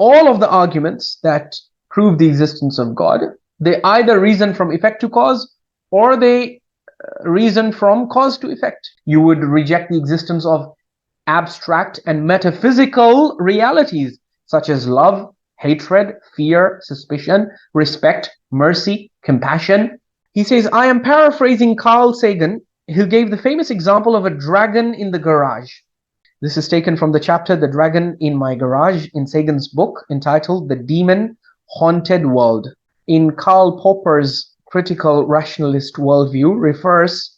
all of the arguments that prove the existence of God, they either reason from effect to cause, or they reason from cause to effect. You would reject the existence of abstract and metaphysical realities such as love, hatred, fear, suspicion, respect, mercy, compassion. He says, I am paraphrasing Carl Sagan, who gave the famous example of a dragon in the garage. This is taken from the chapter The Dragon in My Garage in Sagan's book entitled The Demon Haunted World. In Karl Popper's critical rationalist worldview refers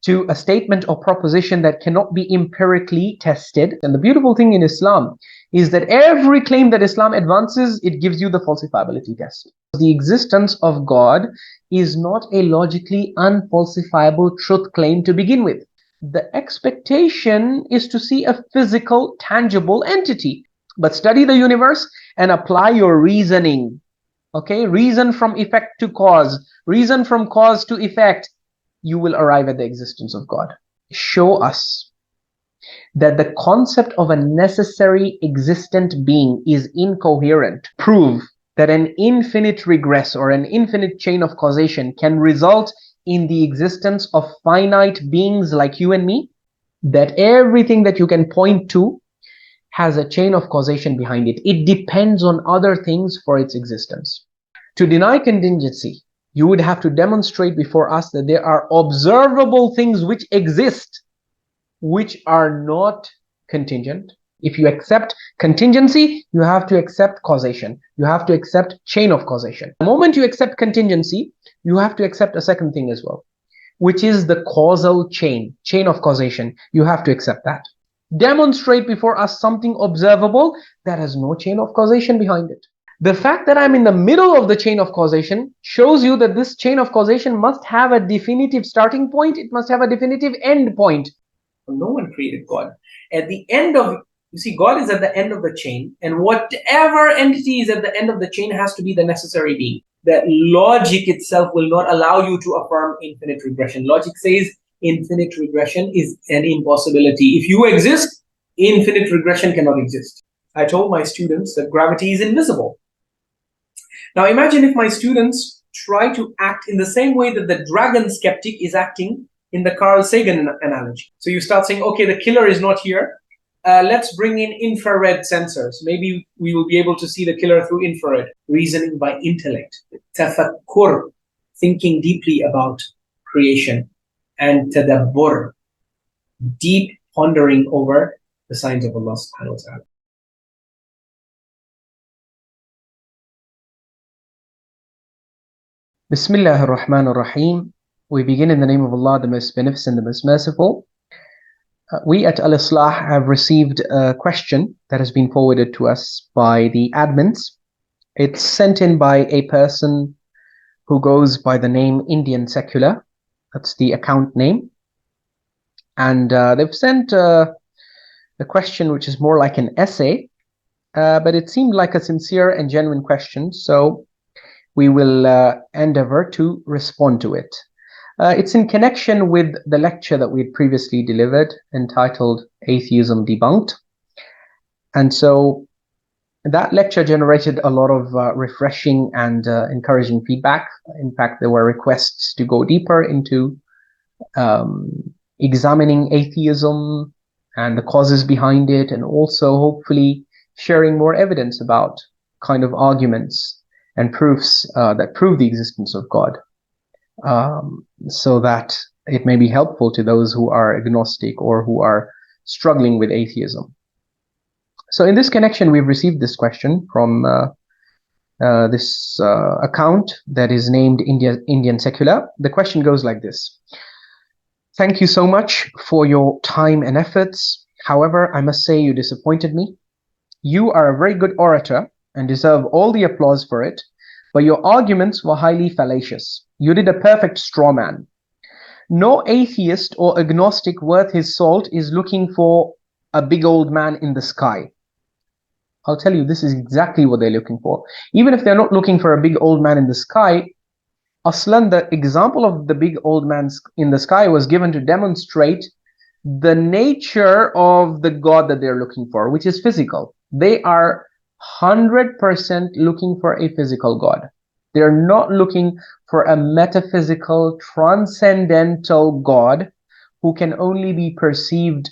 to a statement or proposition that cannot be empirically tested. And the beautiful thing in Islam is that every claim that Islam advances, it gives you the falsifiability test. The existence of God is not a logically unfalsifiable truth claim to begin with. The expectation is to see a physical, tangible entity. But study the universe and apply your reasoning. Okay, reason from effect to cause, reason from cause to effect. You will arrive at the existence of God. Show us that the concept of a necessary existent being is incoherent. Prove that an infinite regress or an infinite chain of causation can result in the existence of finite beings like you and me, that everything that you can point to has a chain of causation behind it. It depends on other things for its existence. To deny contingency, you would have to demonstrate before us that there are observable things which exist, which are not contingent. If you accept contingency, you have to accept causation. You have to accept chain of causation. The moment you accept contingency, you have to accept a second thing as well, which is the causal chain of causation. You have to accept that. Demonstrate before us something observable that has no chain of causation behind it. The fact that I'm in the middle of the chain of causation shows you that this chain of causation must have a definitive starting point. It must have a definitive end point. No one created God. At the end of, you see, God is at the end of the chain, and whatever entity is at the end of the chain has to be the necessary being. That logic itself will not allow you to affirm infinite regression. Logic says infinite regression is an impossibility. If you exist, infinite regression cannot exist. I told my students that gravity is invisible. Now imagine if my students try to act in the same way that the dragon skeptic is acting in the Carl Sagan analogy. So you start saying, okay, the killer is not here. Let's bring in infrared sensors. Maybe we will be able to see the killer through infrared. Reasoning by intellect. Tafakkur, thinking deeply about creation. And tadabbur, deep pondering over the signs of Allah subhanahu wa ta'ala. Bismillah ar-Rahman ar-Rahim. We begin in the name of Allah, the most beneficent, the most merciful. We at Islaah have received a question that has been forwarded to us by the admins. It's sent in by a person who goes by the name Indian Secular. That's the account name. And they've sent a question which is more like an essay, but it seemed like a sincere and genuine question. So we will endeavor to respond to it. It's in connection with the lecture that we had previously delivered entitled Atheism Debunked. And so that lecture generated a lot of refreshing and encouraging feedback. In fact, there were requests to go deeper into examining atheism and the causes behind it, and also hopefully sharing more evidence about kind of arguments and proofs that prove the existence of God, so that it may be helpful to those who are agnostic or who are struggling with atheism. So in this connection, we've received this question from this account that is named Indian Secular. The question goes like this. Thank you so much for your time and efforts. However, I must say you disappointed me. You are a very good orator and deserve all the applause for it, but your arguments were highly fallacious. You did a perfect straw man. No atheist or agnostic worth his salt is looking for a big old man in the sky. I'll tell you, this is exactly what they're looking for. Even if they're not looking for a big old man in the sky, Aslan, the example of the big old man in the sky was given to demonstrate the nature of the God that they're looking for, which is physical. They are 100% looking for a physical God. They're not looking for a metaphysical, transcendental God who can only be perceived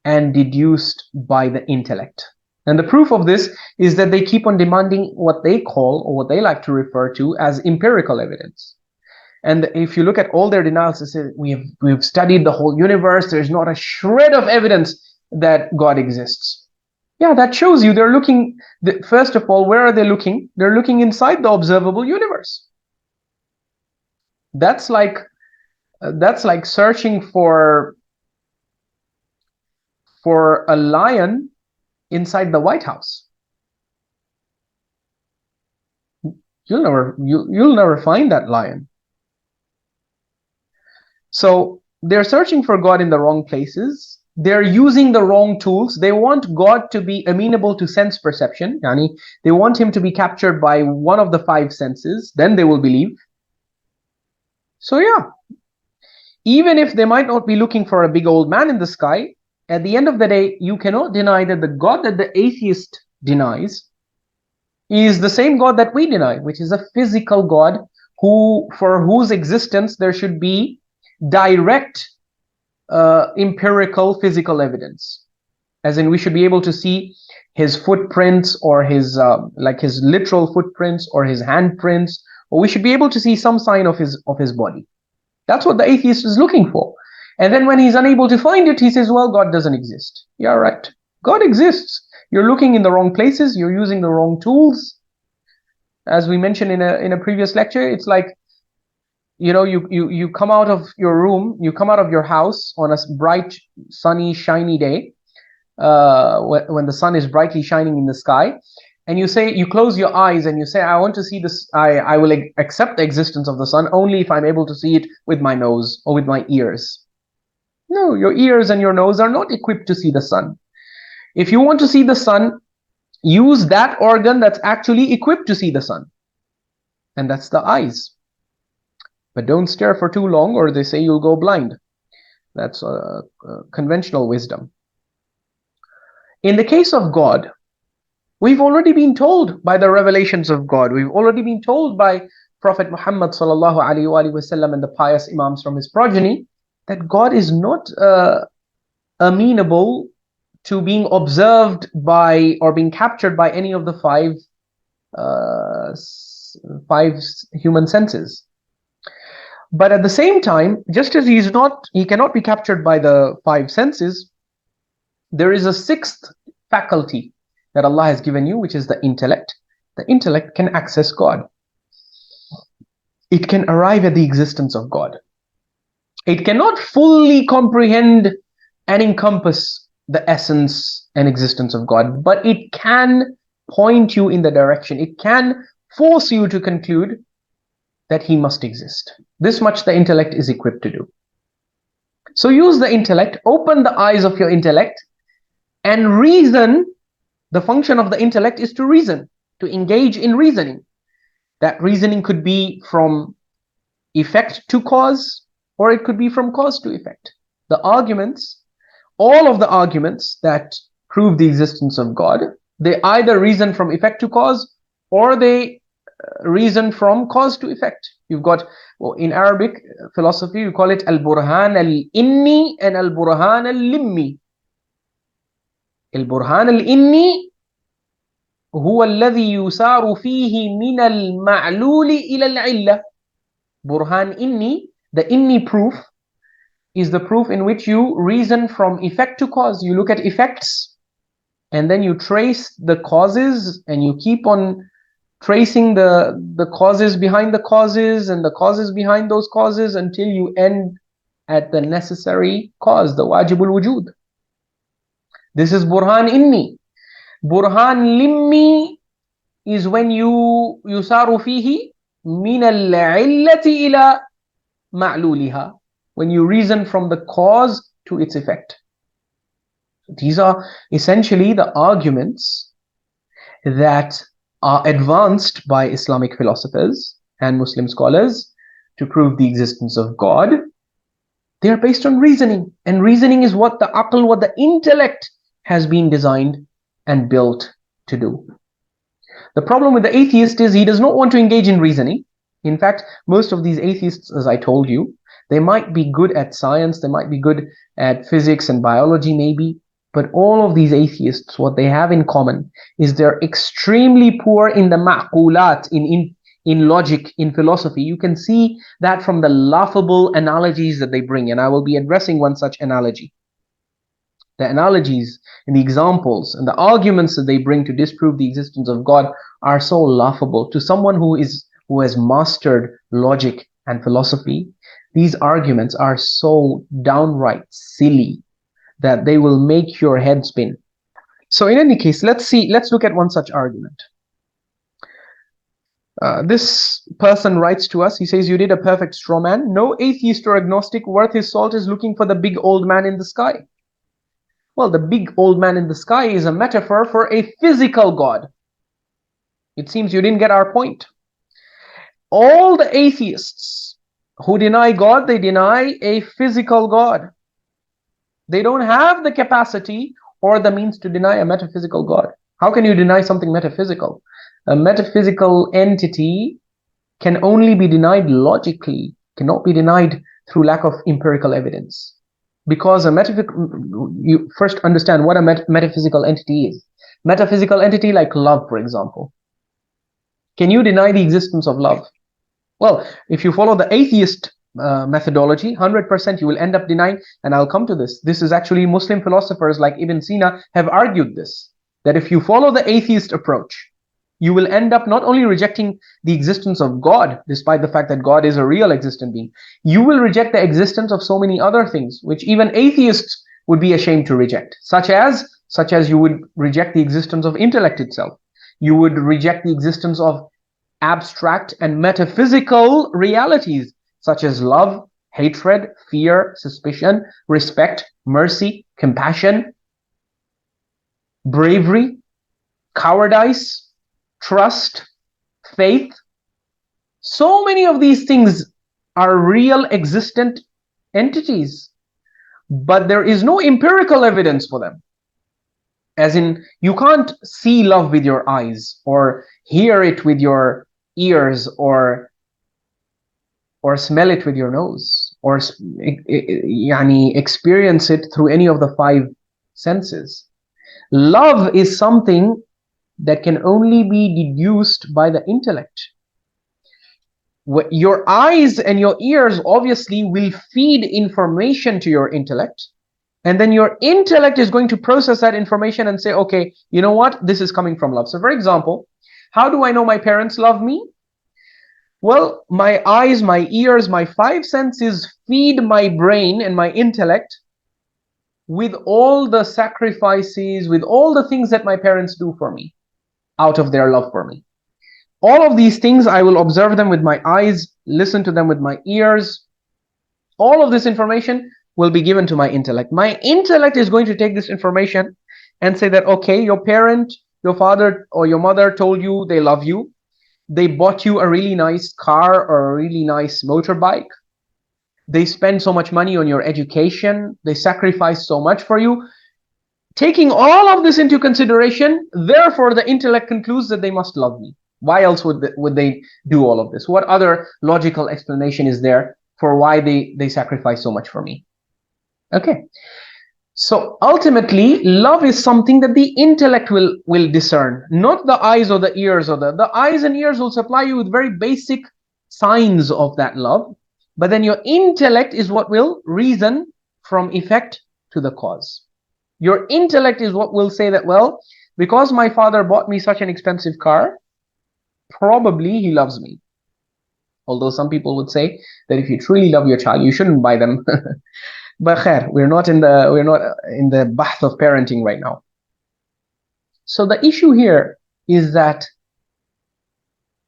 and deduced by the intellect. And the proof of this is that they keep on demanding what they call, or what they like to refer to, as empirical evidence. And if you look at all their denials, they say, we've studied the whole universe, there's not a shred of evidence that God exists. Yeah, that shows you they're looking, first of all, where are they looking? They're looking inside the observable universe. That's like searching for a lion inside the White House. You'll never find that lion. So they're searching for God in the wrong places. They're using the wrong tools. They want God to be amenable to sense perception. Yani, they want him to be captured by one of the 5 senses. Then they will believe. So yeah, even if they might not be looking for a big old man in the sky, at the end of the day, you cannot deny that the God that the atheist denies is the same God that we deny, which is a physical God for whose existence there should be direct empirical physical evidence. As in, we should be able to see his footprints, or his his literal footprints, or his handprints, or we should be able to see some sign of his body. That's what the atheist is looking for. And then when he's unable to find it, he says, well, God doesn't exist. Yeah, right. God exists. You're looking in the wrong places. You're using the wrong tools. As we mentioned in a previous lecture, it's like, you know, you come out of your room, you come out of your house on a bright, sunny, shiny day, when the sun is brightly shining in the sky, and you close your eyes and you say, I want to see this, I will accept the existence of the sun only if I'm able to see it with my nose or with my ears. No, your ears and your nose are not equipped to see the sun. If you want to see the sun, use that organ that's actually equipped to see the sun, and that's the eyes. But don't stare for too long, or they say you'll go blind. That's conventional wisdom. In the case of God, we've already been told by the revelations of God. We've already been told by Prophet Muhammad sallallahu alaihi wasallam and the pious imams from his progeny that God is not amenable to being observed by or being captured by any of the 5 human senses. But at the same time, just as he cannot be captured by the 5 senses, there is a 6th faculty that Allah has given you, which is the intellect. The intellect can access God. It can arrive at the existence of God. It cannot fully comprehend and encompass the essence and existence of God, but it can point you in the direction. It can force you to conclude that he must exist. This much the intellect is equipped to do. So use the intellect, open the eyes of your intellect, and reason. The function of the intellect is to reason, to engage in reasoning. That reasoning could be from effect to cause, or it could be from cause to effect. The arguments, all of the arguments that prove the existence of God, they either reason from effect to cause, or they reason from cause to effect. You've got, well, in Arabic philosophy, you call it al-burhan al-inni and al-burhan al-limmi. البرهان الإني هو الذي يسار فيه من المعلول إلى العلة. Burhan inni, the inni proof, is the proof in which you reason from effect to cause. You look at effects, and then you trace the causes, and you keep on tracing the causes behind the causes, and the causes behind those causes, until you end at the necessary cause, the wajibul wujud. This is Burhan inni. Burhan limmi is when you yusaru fihi min al-illati ila ma'luliha, when you reason from the cause to its effect. These are essentially the arguments that are advanced by Islamic philosophers and Muslim scholars to prove the existence of God. They are based on reasoning, and reasoning is what the aql, what the intellect has been designed and built to do. The problem with the atheist is he does not want to engage in reasoning. In fact, most of these atheists, as I told you, they might be good at science, they might be good at physics and biology maybe, but all of these atheists, what they have in common is they're extremely poor in the ma'qulat, in logic, in philosophy. You can see that from the laughable analogies that they bring, and I will be addressing one such analogy. The analogies and the examples and the arguments that they bring to disprove the existence of God are so laughable. To someone who has mastered logic and philosophy, these arguments are so downright silly that they will make your head spin. So in any case, let's look at one such argument. This person writes to us, he says, you did a perfect straw man. No atheist or agnostic worth his salt is looking for the big old man in the sky. Well, the big old man in the sky is a metaphor for a physical God. It seems you didn't get our point. All the atheists who deny God, they deny a physical God. They don't have the capacity or the means to deny a metaphysical God. How can you deny something metaphysical? A metaphysical entity can only be denied logically, cannot be denied through lack of empirical evidence. Because you first understand what a metaphysical entity is. Metaphysical entity like love, for example. Can you deny the existence of love? Well, if you follow the atheist methodology, 100% you will end up denying, and I'll come to this. This is actually Muslim philosophers like Ibn Sina have argued this, that if you follow the atheist approach, you will end up not only rejecting the existence of God, despite the fact that God is a real existent being, you will reject the existence of so many other things, which even atheists would be ashamed to reject, such as you would reject the existence of intellect itself. You would reject the existence of abstract and metaphysical realities, such as love, hatred, fear, suspicion, respect, mercy, compassion, bravery, cowardice, trust, faith. So many of these things are real existent entities, but there is no empirical evidence for them. As in, you can't see love with your eyes or hear it with your ears or smell it with your nose or experience it through any of the five senses. Love is something that can only be deduced by the intellect. Your eyes and your ears obviously will feed information to your intellect, and then your intellect is going to process that information and say, okay, you know what, this is coming from love. So for example, how do I know my parents love me? Well, my eyes, my ears, my five senses feed my brain and my intellect with all the sacrifices, with all the things that my parents do for me out of their love for me. All of these things, I will observe them with my eyes, listen to them with my ears. All of this information will be given to my intellect. My intellect is going to take this information and say that, okay, your parent, your father or your mother told you they love you. They bought you a really nice car or a really nice motorbike. They spend so much money on your education. They sacrifice so much for you. Taking all of this into consideration, therefore the intellect concludes that they must love me. Why else would they do all of this? What other logical explanation is there for why they sacrifice so much for me? Okay. So ultimately, love is something that the intellect will discern, not the eyes or the ears. Or the eyes and ears will supply you with very basic signs of that love, but then your intellect is what will reason from effect to the cause. Your intellect is what will say that, well, because my father bought me such an expensive car, probably he loves me. Although some people would say that if you truly love your child, you shouldn't buy them. But khair, we're not in the bahth of parenting right now. So the issue here is that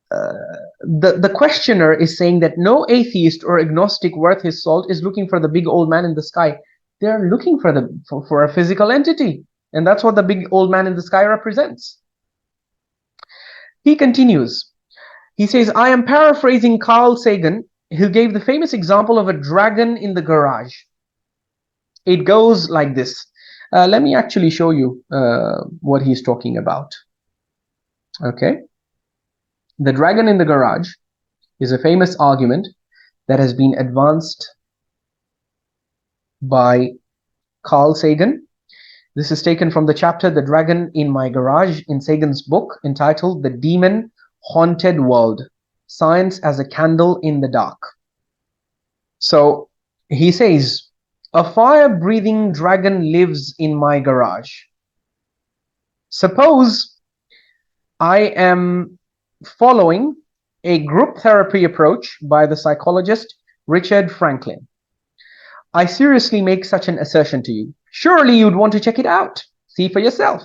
the questioner is saying that no atheist or agnostic worth his salt is looking for the big old man in the sky. They're looking for a physical entity, and that's what the big old man in the sky represents. He continues. He says, I am paraphrasing Carl Sagan, who gave the famous example of a dragon in the garage. It goes like this. Let me actually show you what he's talking about. Okay. The dragon in the garage is a famous argument that has been advanced by Carl Sagan. This is taken from the chapter The Dragon in My Garage in Sagan's book entitled The Demon Haunted World, Science as a Candle in the Dark. So he says, a fire-breathing dragon lives in my garage. Suppose I am following a group therapy approach by the psychologist Richard Franklin. I seriously make such an assertion to you. Surely you'd want to check it out. See for yourself.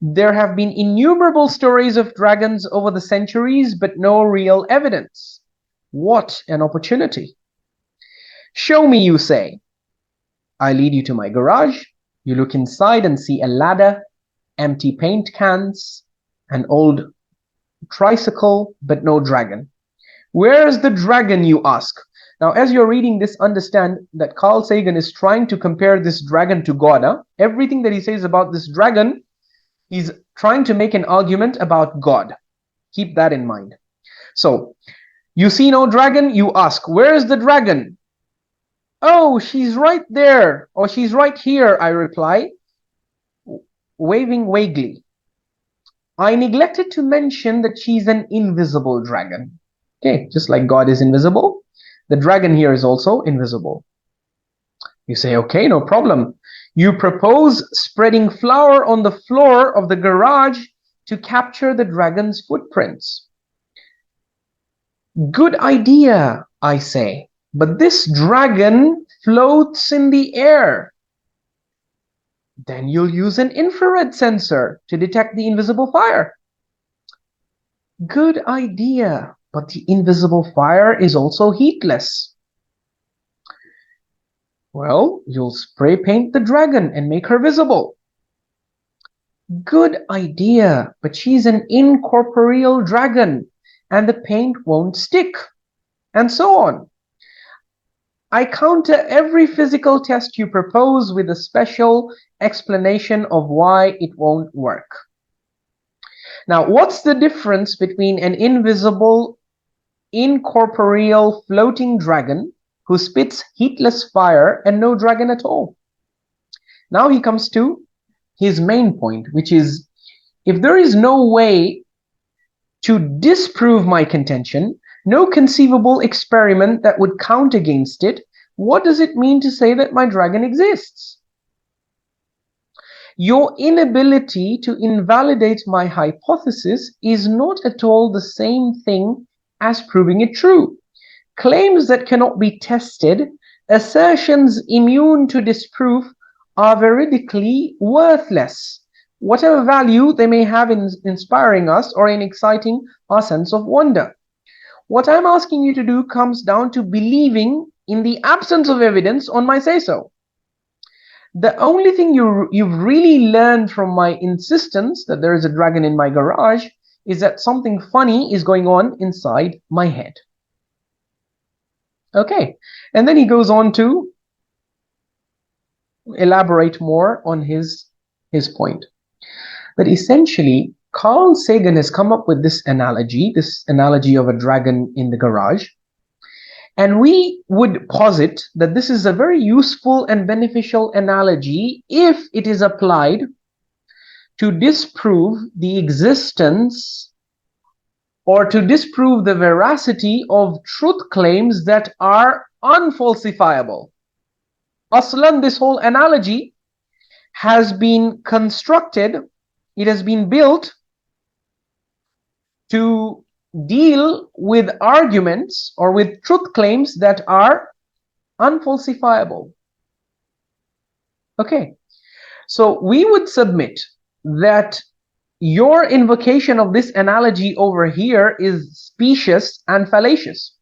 There have been innumerable stories of dragons over the centuries, but no real evidence. What an opportunity. Show me, you say. I lead you to my garage. You look inside and see a ladder, empty paint cans, an old tricycle, but no dragon. Where's the dragon, you ask? Now, as you're reading this, understand that Carl Sagan is trying to compare this dragon to God. Everything that he says about this dragon, he's trying to make an argument about God. Keep that in mind. So, you see no dragon, you ask, where is the dragon? Oh, she's right there, or she's right here, I reply, waving vaguely. I neglected to mention that she's an invisible dragon. Okay, just like God is invisible, the dragon here is also invisible. You say, okay, no problem. You propose spreading flour on the floor of the garage to capture the dragon's footprints. Good idea, I say. But this dragon floats in the air. Then you'll use an infrared sensor to detect the invisible fire. Good idea, but the invisible fire is also heatless. Well, you'll spray paint the dragon and make her visible. Good idea, but she's an incorporeal dragon and the paint won't stick, and so on. I counter every physical test you propose with a special explanation of why it won't work. Now, what's the difference between an invisible, incorporeal floating dragon who spits heatless fire and no dragon at all? Now he comes to his main point, which is, if there is no way to disprove my contention, no conceivable experiment that would count against it, what does it mean to say that my dragon exists? Your inability to invalidate my hypothesis is not at all the same thing as proving it true. Claims that cannot be tested, assertions immune to disproof, are veridically worthless, whatever value they may have in inspiring us or in exciting our sense of wonder. What I'm asking you to do comes down to believing in the absence of evidence on my say-so. The only thing you've really learned from my insistence that there is a dragon in my garage is that something funny is going on inside my head. Okay, and then he goes on to elaborate more on his point. But essentially, Carl Sagan has come up with this analogy of a dragon in the garage. And we would posit that this is a very useful and beneficial analogy if it is applied to disprove the existence or to disprove the veracity of truth claims that are unfalsifiable. Aslan, this whole analogy has been constructed, it has been built to deal with arguments or with truth claims that are unfalsifiable. Okay, so we would submit that your invocation of this analogy over here is specious and fallacious,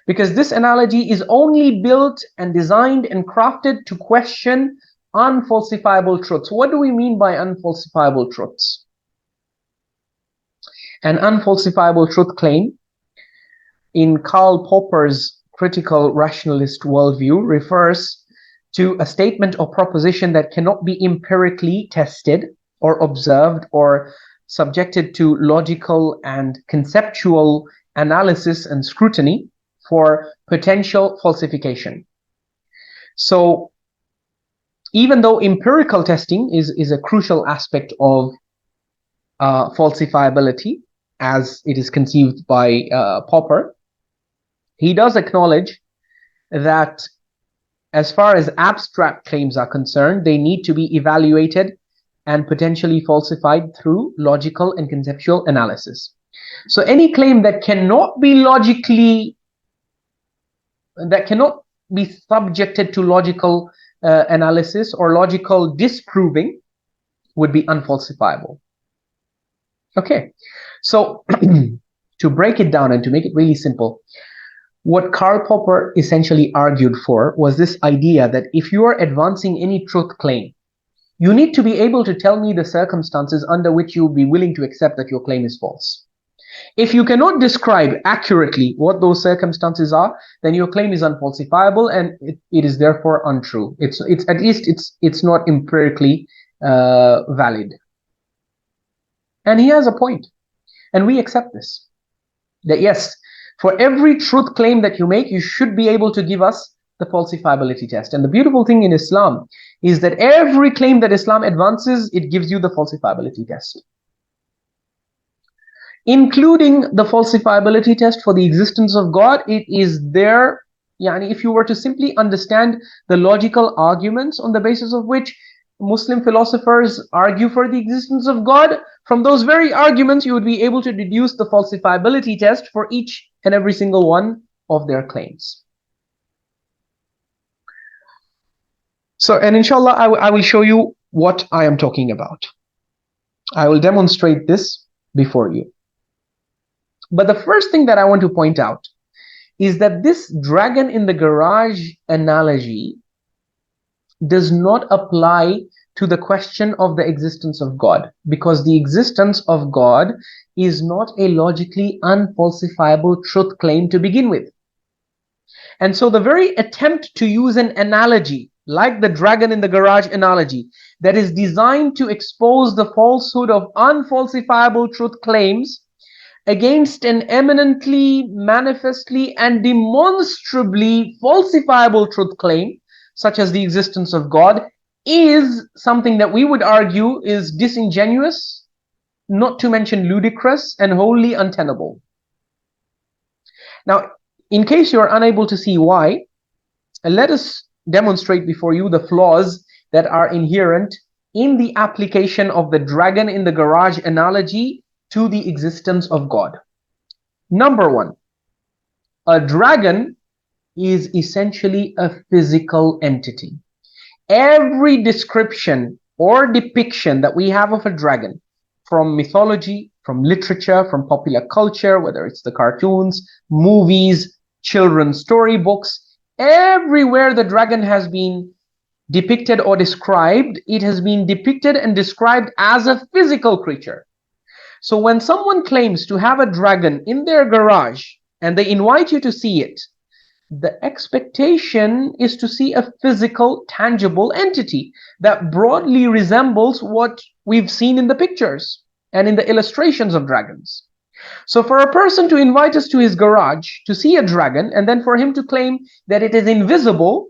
because this analogy is only built and designed and crafted to question unfalsifiable truths. What do we mean by unfalsifiable truths? An unfalsifiable truth claim, in Karl Popper's critical rationalist worldview, refers to a statement or proposition that cannot be empirically tested or observed or subjected to logical and conceptual analysis and scrutiny for potential falsification. So even though empirical testing is a crucial aspect of falsifiability, as it is conceived by Popper, he does acknowledge that as far as abstract claims are concerned, they need to be evaluated and potentially falsified through logical and conceptual analysis. So any claim that cannot be subjected to logical analysis or logical disproving would be unfalsifiable. Okay, so to break it down and to make it really simple, what Karl Popper essentially argued for was this idea that if you are advancing any truth claim, you need to be able to tell me the circumstances under which you will be willing to accept that your claim is false. If you cannot describe accurately what those circumstances are, then your claim is unfalsifiable and it is therefore untrue. It's at least it's not empirically valid. And he has a point, and we accept this. That yes, for every truth claim that you make, you should be able to give us the falsifiability test. And the beautiful thing in Islam is that every claim that Islam advances, it gives you the falsifiability test, including the falsifiability test for the existence of God. It is there. Yani, if you were to simply understand the logical arguments on the basis of which Muslim philosophers argue for the existence of God, from those very arguments you would be able to deduce the falsifiability test for each and every single one of their claims. So, and inshallah, I will show you what I am talking about. I will demonstrate this before you. But the first thing that I want to point out is that this dragon in the garage analogy does not apply to the question of the existence of God, because the existence of God is not a logically unfalsifiable truth claim to begin with. And so the very attempt to use an analogy like the dragon in the garage analogy that is designed to expose the falsehood of unfalsifiable truth claims against an eminently, manifestly, and demonstrably falsifiable truth claim, such as the existence of God, is something that we would argue is disingenuous, not to mention ludicrous, and wholly untenable. Now, in case you are unable to see why, let us demonstrate before you the flaws that are inherent in the application of the dragon in the garage analogy to the existence of God. Number one, a dragon is essentially a physical entity. Every description or depiction that we have of a dragon, from mythology, from literature, from popular culture, whether it's the cartoons, movies, children's storybooks, everywhere the dragon has been depicted or described, it has been depicted and described as a physical creature. So when someone claims to have a dragon in their garage and they invite you to see it, the expectation is to see a physical, tangible entity that broadly resembles what we've seen in the pictures and in the illustrations of dragons. So for a person to invite us to his garage to see a dragon and then for him to claim that it is invisible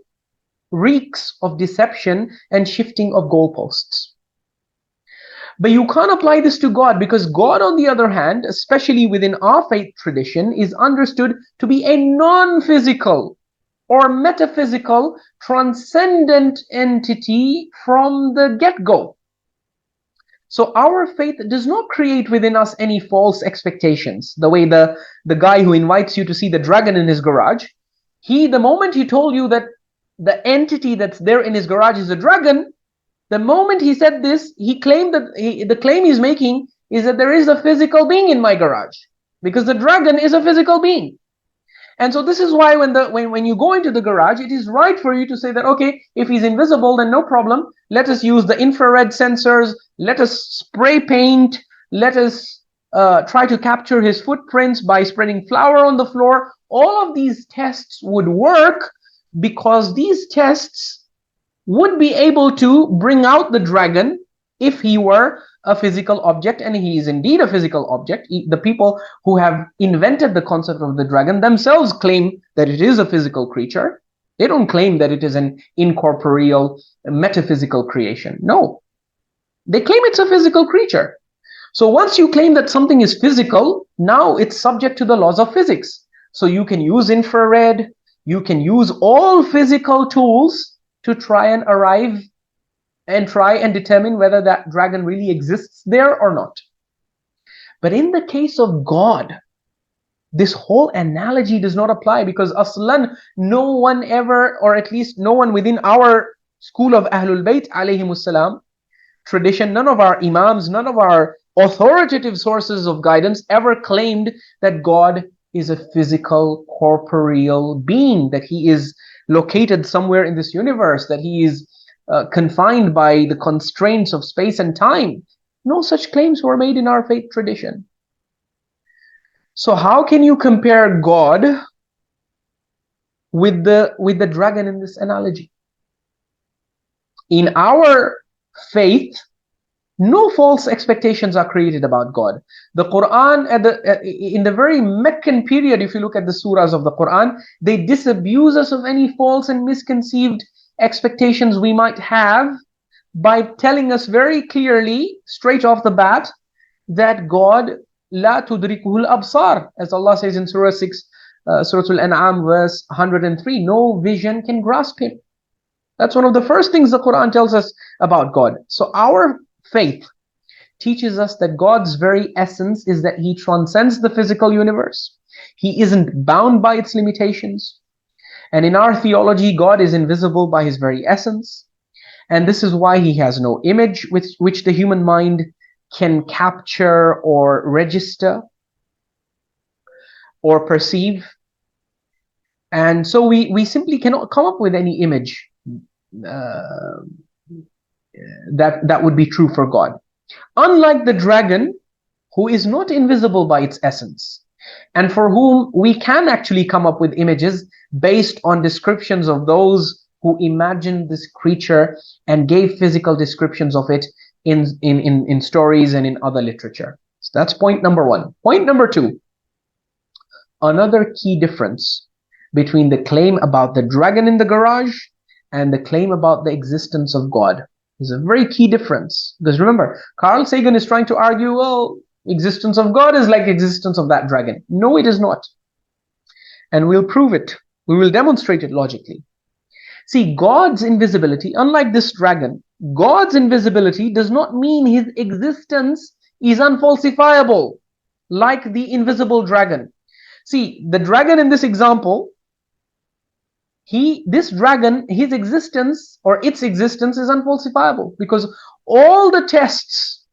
reeks of deception and shifting of goalposts. But you can't apply this to God, because God, on the other hand, especially within our faith tradition, is understood to be a non-physical or metaphysical transcendent entity from the get-go. So our faith does not create within us any false expectations. The way the guy who invites you to see the dragon in his garage, the moment he told you that the entity that's there in his garage is a dragon, the moment he said this, he claimed that the claim he's making is that there is a physical being in my garage, because the dragon is a physical being. And so this is why when you go into the garage, it is right for you to say that, okay, if he's invisible, then no problem. Let us use the infrared sensors. Let us spray paint. Let us try to capture his footprints by spreading flour on the floor. All of these tests would work because these tests would be able to bring out the dragon if he were a physical object, and he is indeed a physical object. The people who have invented the concept of the dragon themselves claim that it is a physical creature. They don't claim that it is an incorporeal, metaphysical creation. No, they claim it's a physical creature. So once you claim that something is physical, now it's subject to the laws of physics. So you can use infrared, you can use all physical tools to try and arrive and try and determine whether that dragon really exists there or not. But in the case of God, this whole analogy does not apply, because aslan, no one ever, or at least no one within our school of Ahlul Bayt alayhimus salam tradition, none of our imams, none of our authoritative sources of guidance ever claimed that God is a physical, corporeal being, that he is located somewhere in this universe, that he is confined by the constraints of space and time. No such claims were made in our faith tradition. So how can you compare God with the dragon in this analogy? In our faith, no false expectations are created about God. The Quran, in the very Meccan period, if you look at the surahs of the Quran, they disabuse us of any false and misconceived expectations we might have by telling us very clearly, straight off the bat, that God la tudrikuhul absar, as Allah says in Surah 6, Surah Al-An'am, verse 103, no vision can grasp him. That's one of the first things the Quran tells us about God. So our faith teaches us that God's very essence is that he transcends the physical universe. He isn't bound by its limitations. And in our theology, God is invisible by his very essence. And this is why he has no image with which the human mind can capture or register or perceive. And so we simply cannot come up with any image that would be true for God. Unlike the dragon, who is not invisible by its essence, and for whom we can actually come up with images based on descriptions of those who imagined this creature and gave physical descriptions of it in stories and in other literature. So that's point number one. Point number two, another key difference between the claim about the dragon in the garage and the claim about the existence of God. There's a very key difference. Because remember, Carl Sagan is trying to argue, well, existence of God is like existence of that dragon. No, it is not. And we'll prove it. We will demonstrate it logically. See, God's invisibility, unlike this dragon, God's invisibility does not mean his existence is unfalsifiable, like the invisible dragon. See, the dragon in this example, this dragon, his existence or its existence is unfalsifiable, because all the tests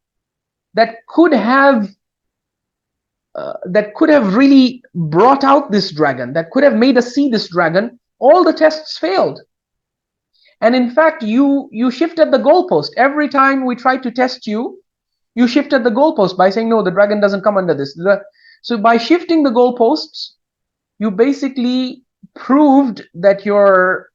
that could have really brought out this dragon, that could have made us see this dragon, all the tests failed. And in fact, you shifted the goalpost. Every time we tried to test you, you shifted the goalpost by saying, no, the dragon doesn't come under this. So by shifting the goalposts, you basically proved that your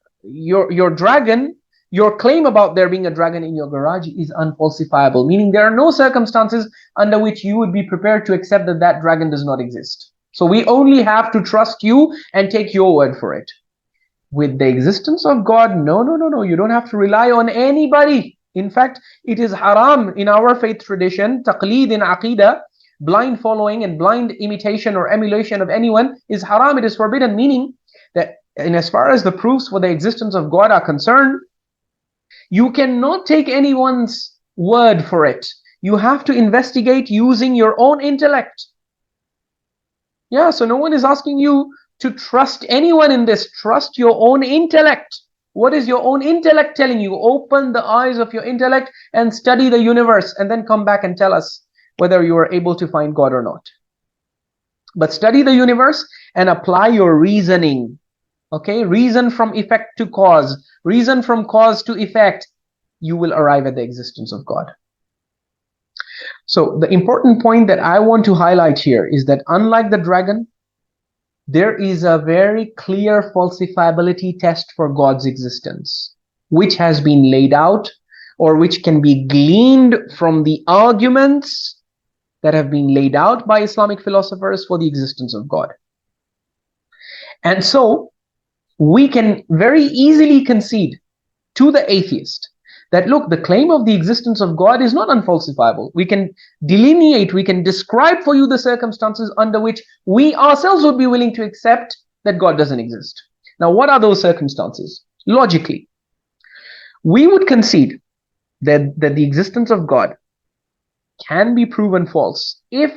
dragon, your claim about there being a dragon in your garage is unfalsifiable, meaning there are no circumstances under which you would be prepared to accept that that dragon does not exist. So we only have to trust you and take your word for it. With the existence of God, no, you don't have to rely on anybody. In fact, it is haram in our faith tradition, taqleed in aqidah, blind following and blind imitation or emulation of anyone is haram. It is forbidden, meaning that in as far as the proofs for the existence of God are concerned, you cannot take anyone's word for it. You have to investigate using your own intellect. Yeah, so no one is asking you to trust anyone in this. Trust your own intellect. What is your own intellect telling you? Open the eyes of your intellect and study the universe, and then come back and tell us whether you are able to find God or not. But study the universe and apply your reasoning. Okay, reason from effect to cause, reason from cause to effect. You will arrive at the existence of God. So the important point that I want to highlight here is that unlike the dragon, there is a very clear falsifiability test for God's existence, which has been laid out, or which can be gleaned from the arguments that have been laid out by Islamic philosophers for the existence of God. And so we can very easily concede to the atheist that, look, the claim of the existence of God is not unfalsifiable. We can delineate, we can describe for you the circumstances under which we ourselves would be willing to accept that God doesn't exist. Now, what are those circumstances? Logically, we would concede that the existence of God can be proven false if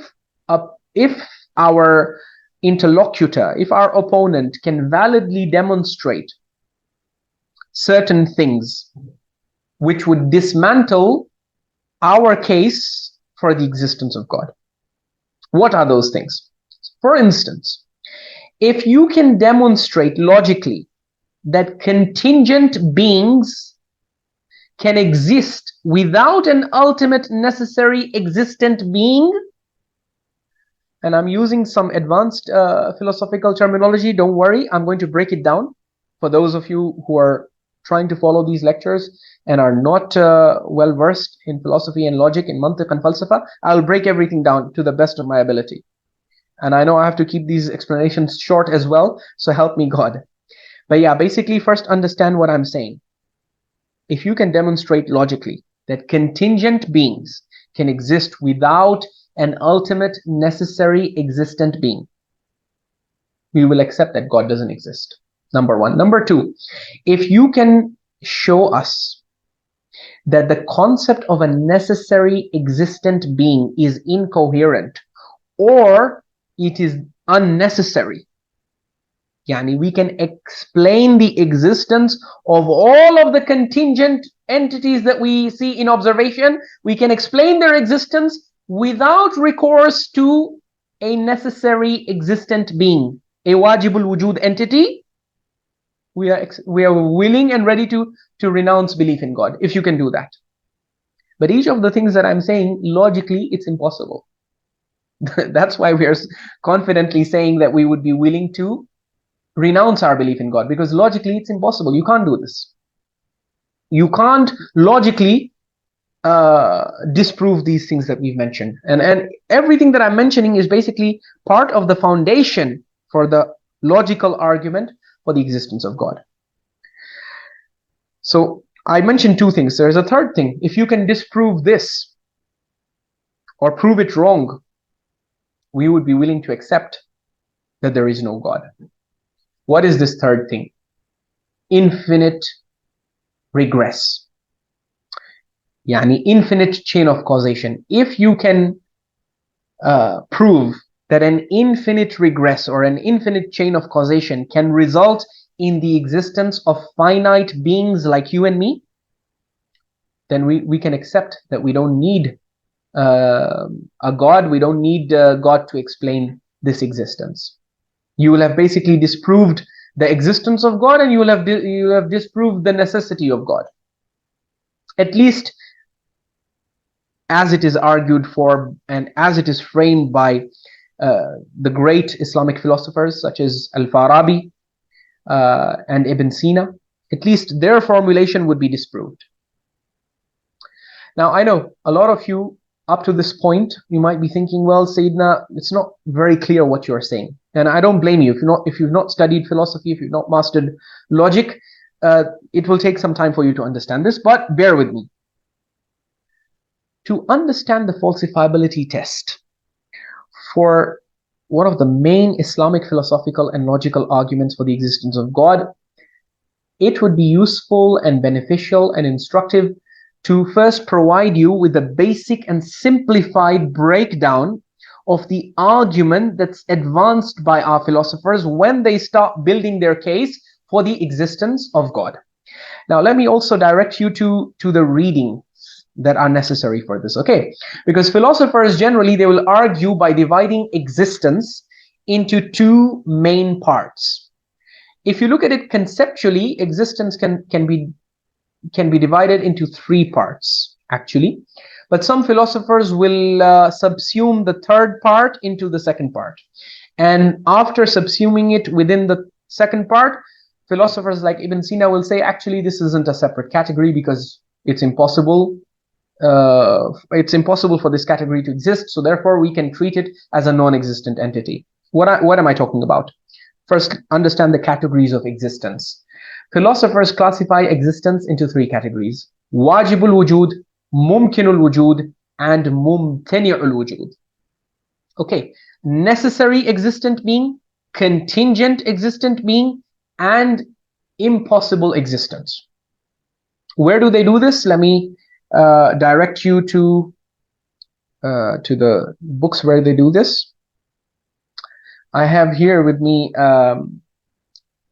our interlocutor, if our opponent can validly demonstrate certain things which would dismantle our case for the existence of God. What are those things? For instance, if you can demonstrate logically that contingent beings can exist without an ultimate necessary existent being, and I'm using some advanced philosophical terminology, don't worry, I'm going to break it down for those of you who are trying to follow these lectures and are not well versed in philosophy and logic, in mantiq and falsafa. I'll break everything down to the best of my ability. And I know I have to keep these explanations short as well, so help me God. But yeah, basically first understand what I'm saying. If you can demonstrate logically that contingent beings can exist without an ultimate necessary existent being, we will accept that God doesn't exist. Number one. Number two, if you can show us that the concept of a necessary existent being is incoherent or it is unnecessary, yani we can explain the existence of all of the contingent entities that we see in observation, we can explain their existence without recourse to a necessary existent being, a wajibul wujud entity, we are willing and ready to renounce belief in God, if you can do that. But each of the things that I'm saying, logically, it's impossible. That's why we are confidently saying that we would be willing to renounce our belief in God, because logically it's impossible. You can't do this. You can't logically disprove these things that we've mentioned. And everything that I'm mentioning is basically part of the foundation for the logical argument for the existence of God. So I mentioned two things. There's a third thing. If you can disprove this or prove it wrong, we would be willing to accept that there is no God. What is this third thing? Infinite regress. Yani infinite chain of causation. If you can prove that an infinite regress or an infinite chain of causation can result in the existence of finite beings like you and me, then we can accept that we don't need a God, we don't need God to explain this existence. You will have basically disproved the existence of God, and you will have disproved the necessity of God. At least as it is argued for and as it is framed by the great Islamic philosophers such as Al-Farabi and Ibn Sina, at least their formulation would be disproved. Now, I know a lot of you up to this point, you might be thinking, well, Sayyidina, it's not very clear what you're saying. And I don't blame you. If you've not studied philosophy, if you've not mastered logic, it will take some time for you to understand this, but bear with me. To understand the falsifiability test for one of the main Islamic philosophical and logical arguments for the existence of God, it would be useful and beneficial and instructive to first provide you with a basic and simplified breakdown of the argument that's advanced by our philosophers when they start building their case for the existence of God. Now, let me also direct you to the reading that are necessary for this, okay? Because philosophers generally, they will argue by dividing existence into two main parts. If you look at it conceptually, existence can be divided into three parts, actually. But some philosophers will subsume the third part into the second part. And after subsuming it within the second part, philosophers like Ibn Sina will say, actually, this isn't a separate category because It's impossible. It's impossible for this category to exist. So therefore, we can treat it as a non-existent entity. What am I talking about? First, understand the categories of existence. Philosophers classify existence into three categories: wajibul wujud, mumkinul wujud, and mumtani'ul wujud. Okay, necessary existent being, contingent existent being, and impossible existence. Where do they do this? Let me direct you to the books where they do this. I have here with me a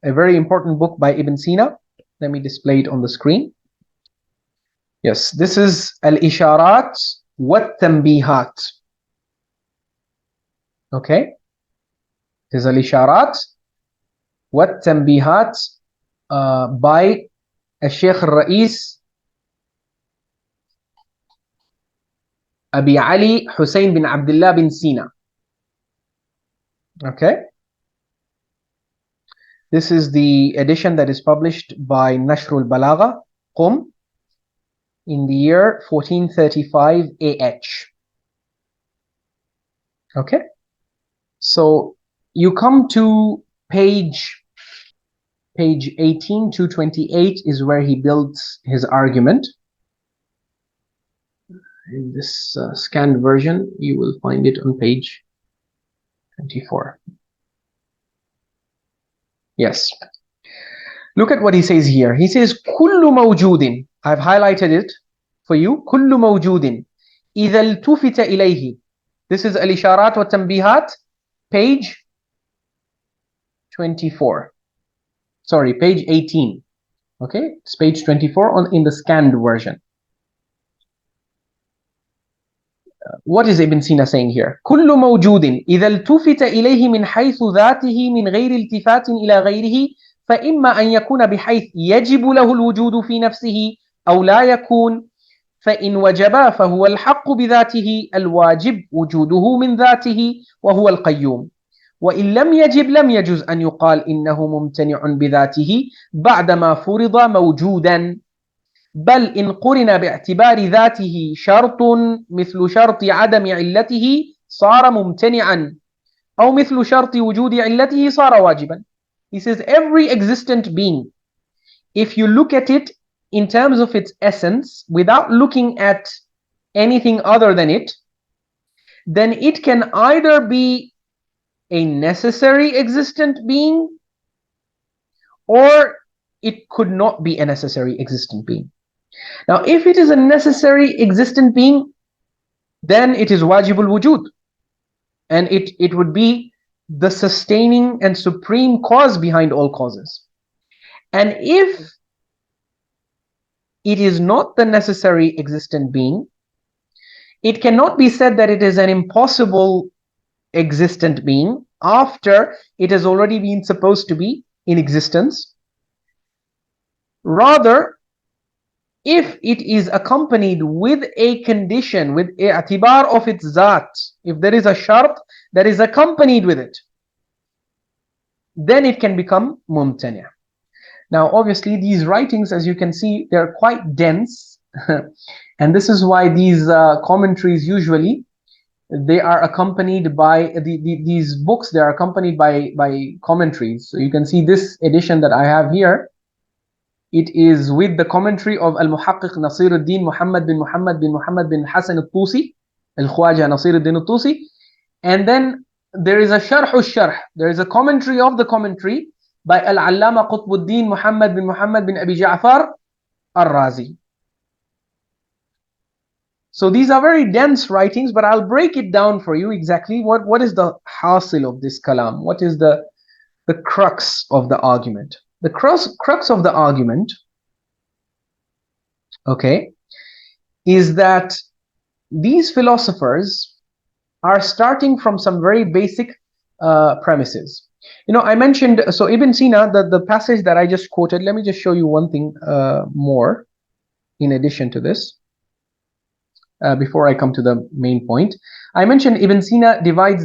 very important book by Ibn Sina. Let me display it on the screen. Yes, this is Al-Isharat wa-Tanbihat. Okay, this is Al-Isharat wa-Tanbihat by Sheikh Al-Ra'is Abi Ali Hussein bin Abdullah bin Sina. Okay, this is the edition that is published by Nashrul Balagha, Qum, in the year 1435 AH. Okay, so you come to page 18 to 28 is where he builds his argument. In this scanned version, you will find it on page 24. Yes. Look at what he says here. He says, Kullu mawjudin. I've highlighted it for you. Kullu mawjudin. إذا التفت إليه. This is Al-Isharat wa Tanbihat, page 24. Sorry, page 18. Okay, it's page 24 in the scanned version. What is Ibn Sina saying here? كل موجود إذا التفت إليه من حيث ذاته من غير التفات إلى غيره فإما أن يكون بحيث يجب له الوجود في نفسه أو لا يكون فإن وجب فهو الحق بذاته الواجب وجوده من ذاته وهو القيوم وإن لم يجب لم يجوز أن يقال إنه ممتنع بذاته بعدما فرض موجودا بل إن قرن باعتبار ذاته شرط مثل شرط عدم علته صار ممتنعا أو مثل شرط وجود علته صار واجبا. He says every existent being, if you look at it in terms of its essence without looking at anything other than it, then it can either be a necessary existent being or it could not be a necessary existent being. Now, if it is a necessary existent being, then it is wajibul wujud, and it would be the sustaining and supreme cause behind all causes. And if it is not the necessary existent being, it cannot be said that it is an impossible existent being after it has already been supposed to be in existence. Rather, if it is accompanied with a condition, with i'tibar of its zat, if there is a shart that is accompanied with it, then it can become mumtani'. Now, obviously, these writings, as you can see, they're quite dense. And this is why these commentaries usually, they are accompanied by, these books, they are accompanied by commentaries. So you can see this edition that I have here. It is with the commentary of Al-Muhaqqiq Nasiruddin Muhammad bin Muhammad bin Muhammad bin Hassan al-Tusi, Al-Khwaja Nasiruddin al-Tusi. And then there is a Sharh al-Sharh. There is a commentary of the commentary by Al-Allama Qutbuddin Muhammad bin Abi Ja'far al-Razi. So these are very dense writings, but I'll break it down for you exactly what is the hasil of this kalam. What is the crux of the argument? The crux of the argument, okay, is that these philosophers are starting from some very basic premises. You know, I mentioned, so Ibn Sina, the passage that I just quoted, let me just show you one thing more in addition to this, before I come to the main point. I mentioned Ibn Sina divides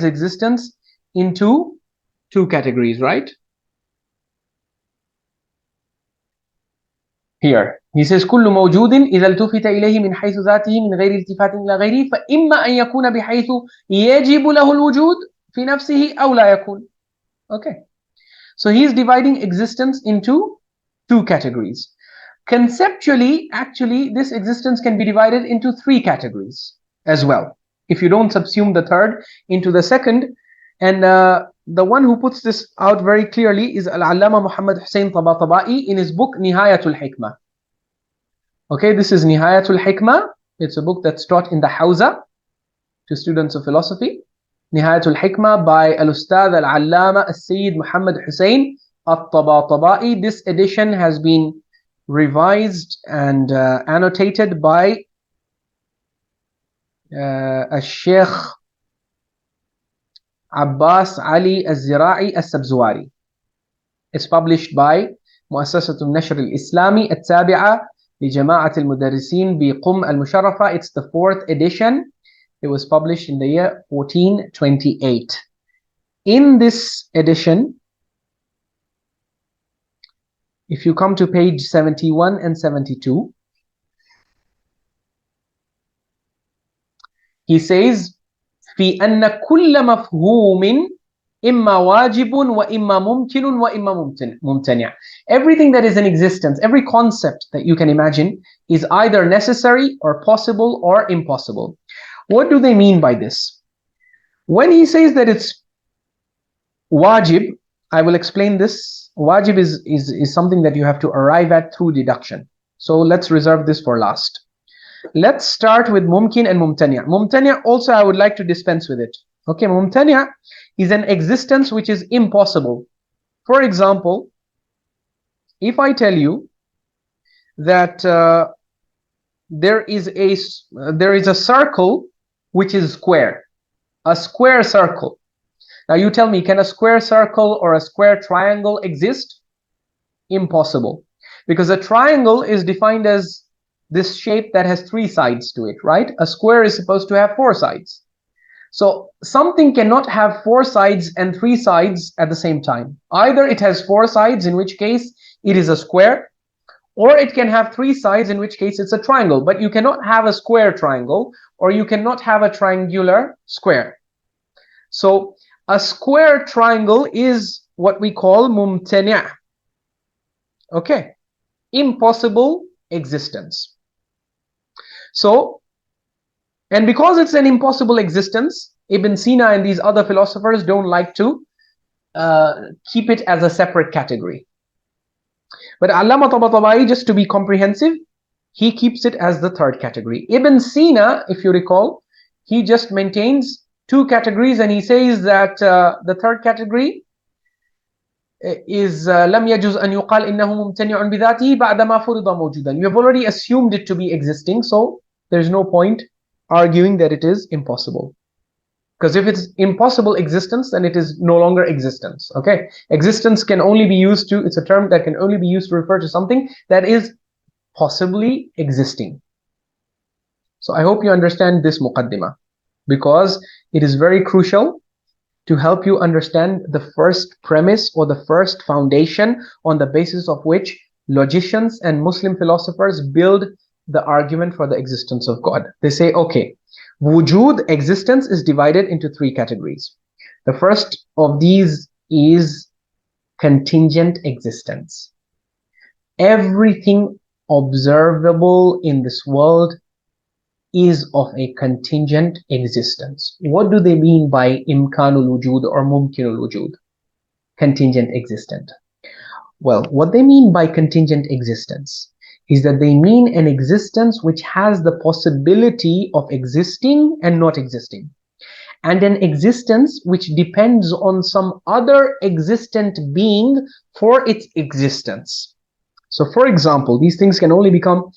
existence into two categories, right? here. He says كل موجود إذا التفت إليه من حيث ذاته من غير التفات إلى غيره فإما أن يكون بحيث يجب له الوجود في نفسه أو لا يكون. Okay. So he is dividing existence into two categories. Conceptually, actually, this existence can be divided into three categories as well. If you don't subsume the third into the second, and the one who puts this out very clearly is Al-Allama Muhammad Hussein Tabatabai in his book Nihayatul Hikmah. Okay, this is Nihayatul Hikmah. It's a book that's taught in the Hawza to students of philosophy. Nihayatul Hikmah by Al-Ustad Al-Allama Al-Sayyid Muhammad Hussein At-Tabatabai. This edition has been revised and annotated by Sheikh Abbas Ali Al-Zira'i Al-Sabzuari. It's published by مؤسسة النشر الإسلامي التابعة لجماعة المدرسين بقم المشرفة. It's the 4th edition. It was published in the year 1428. In this edition, if you come to page 71 and 72, he says في أن كل مفهوم إما واجب وإما ممكن وإما ممتنع. Everything that is in existence, every concept that you can imagine is either necessary or possible or impossible. What do they mean by this? When he says that it's wajib, I will explain this. Wajib is something that you have to arrive at through deduction. So let's reserve this for last. Let's start with mumkin and mumtani'. Mumtani' also I would like to dispense with it. Okay, mumtani' is an existence which is impossible. For example, if I tell you that there is a circle which is square, a square circle. Now you tell me, can a square circle or a square triangle exist? Impossible. Because a triangle is defined as this shape that has 3 sides to it, right? A square is supposed to have 4 sides. So something cannot have 4 sides and 3 sides at the same time. Either it has 4 sides, in which case it is a square, or it can have 3 sides, in which case it's a triangle. But you cannot have a square triangle, or you cannot have a triangular square. So a square triangle is what we call mumtani'. Okay, impossible existence. So, and because it's an impossible existence, Ibn Sina and these other philosophers don't like to keep it as a separate category. But Allama Tabatabai, just to be comprehensive, he keeps it as the 3rd category. Ibn Sina, if you recall, he just maintains 2 categories, and he says that the 3rd category is لم يجوز أن يقال إنه ممتنع بذاته بعدما فرض موجودا. You have already assumed it to be existing, so there's no point arguing that it is impossible. Because if it's impossible existence, then it is no longer existence. Okay, existence can only be used to, it's a term that can only be used to refer to something that is possibly existing. So I hope you understand this muqaddimah, because it is very crucial to help you understand the first premise or the first foundation on the basis of which logicians and Muslim philosophers build the argument for the existence of God. They say, okay, wujud, existence, is divided into 3 categories. The first of these is contingent existence. Everything observable in this world is of a contingent existence. What do they mean by imkanul wujud or mumkinul wujud? Contingent existent. Well, what they mean by contingent existence is that they mean an existence which has the possibility of existing and not existing, and an existence which depends on some other existent being for its existence. So for example, these things can only become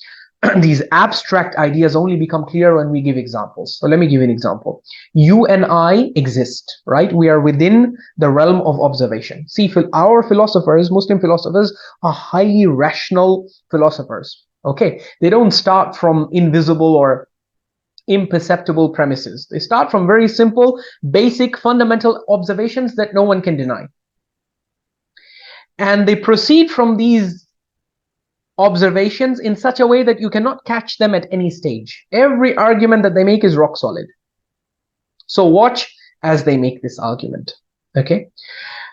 these abstract ideas only become clear when we give examples. So let me give you an example. You and I exist, right? We are within the realm of observation. See, our philosophers, Muslim philosophers, are highly rational philosophers. Okay, they don't start from invisible or imperceptible premises. They start from very simple, basic, fundamental observations that no one can deny. And they proceed from these observations in such a way that you cannot catch them at any stage. Every argument that they make is rock solid. So watch as they make this argument. Okay.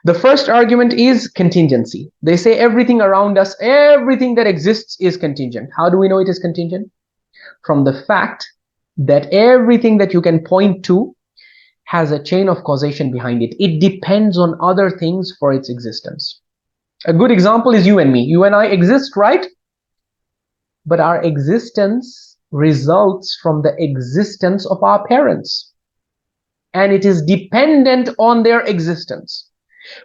The first argument is contingency. They say everything around us, everything that exists is contingent. How do we know it is contingent? From the fact that everything that you can point to has a chain of causation behind it. It depends on other things for its existence. A good example is you and me. You and I exist, right? But our existence results from the existence of our parents. And it is dependent on their existence.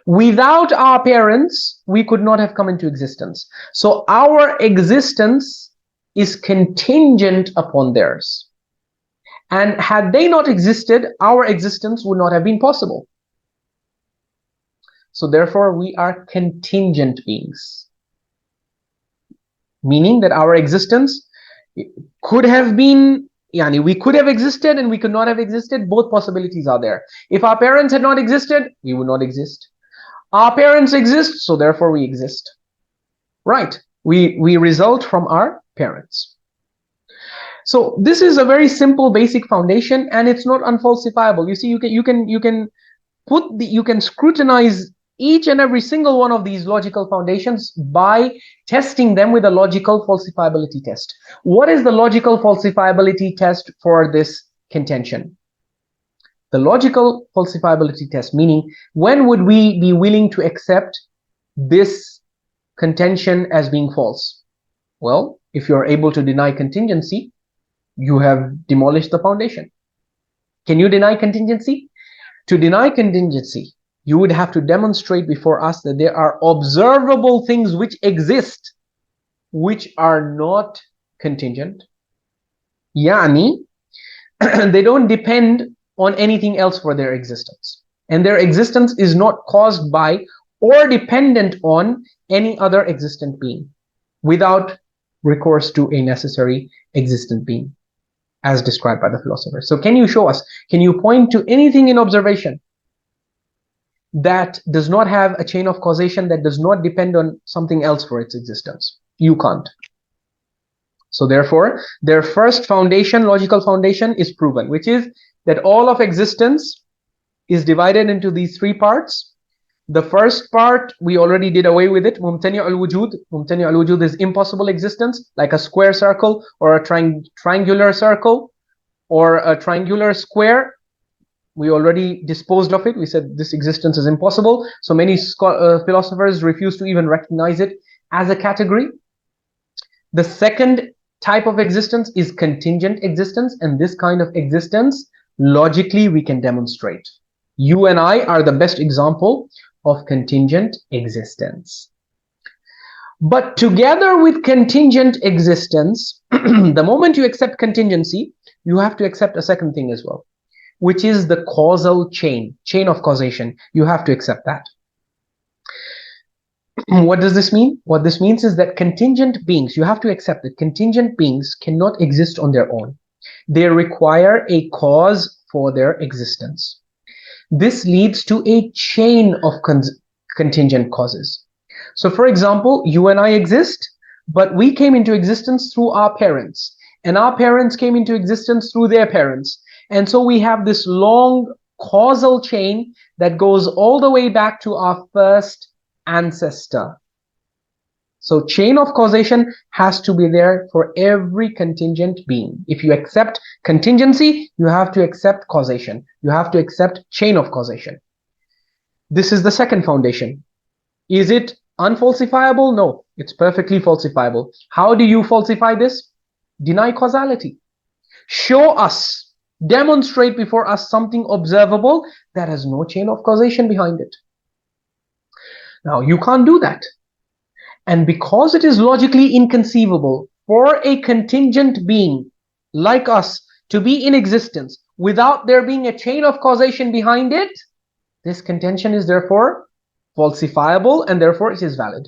Without our parents, we could not have come into existence. So our existence is contingent upon theirs. And had they not existed, our existence would not have been possible. So therefore, we are contingent beings. Meaning that our existence could have been, we could have existed and we could not have existed. Both possibilities are there. If our parents had not existed, we would not exist. Our parents exist, so therefore we exist. Right. We result from our parents. So this is a very simple basic foundation, and it's not unfalsifiable. You see, you can scrutinize each and every single one of these logical foundations by testing them with a logical falsifiability test. What is the logical falsifiability test for this contention? The logical falsifiability test, meaning when would we be willing to accept this contention as being false? Well, if you're able to deny contingency, you have demolished the foundation. Can you deny contingency? To deny contingency, you would have to demonstrate before us that there are observable things which exist, which are not contingent. Yani, they don't depend on anything else for their existence. And their existence is not caused by or dependent on any other existent being without recourse to a necessary existent being, as described by the philosophers. So can you show us, can you point to anything in observation that does not have a chain of causation, that does not depend on something else for its existence? You can't. So therefore, their first foundation, logical foundation, is proven, which is that all of existence is divided into these three parts. The first part, we already did away with it. Mumtani' al-wujud. Mumtani' al-wujud is impossible existence, like a square circle or a triangular circle or a triangular square. We already disposed of it. We said this existence is impossible. So many philosophers refuse to even recognize it as a category. The second type of existence is contingent existence, and this kind of existence, logically, we can demonstrate. You and I are the best example of contingent existence. But together with contingent existence, the moment you accept contingency, you have to accept a second thing as well, which is the causal chain of causation. You have to accept that. What does this mean? What this means is that contingent beings, you have to accept that contingent beings cannot exist on their own. They require a cause for their existence. This leads to a chain of contingent causes. So for example, you and I exist, but we came into existence through our parents, and our parents came into existence through their parents. And so we have this long causal chain that goes all the way back to our first ancestor. So chain of causation has to be there for every contingent being. If you accept contingency, you have to accept causation. You have to accept chain of causation. This is the second foundation. Is it unfalsifiable? No, it's perfectly falsifiable. How do you falsify this? Deny causality. Show us, demonstrate before us something observable that has no chain of causation behind it. Now, you can't do that. And because it is logically inconceivable for a contingent being like us to be in existence without there being a chain of causation behind it, this contention is therefore falsifiable, and therefore it is valid.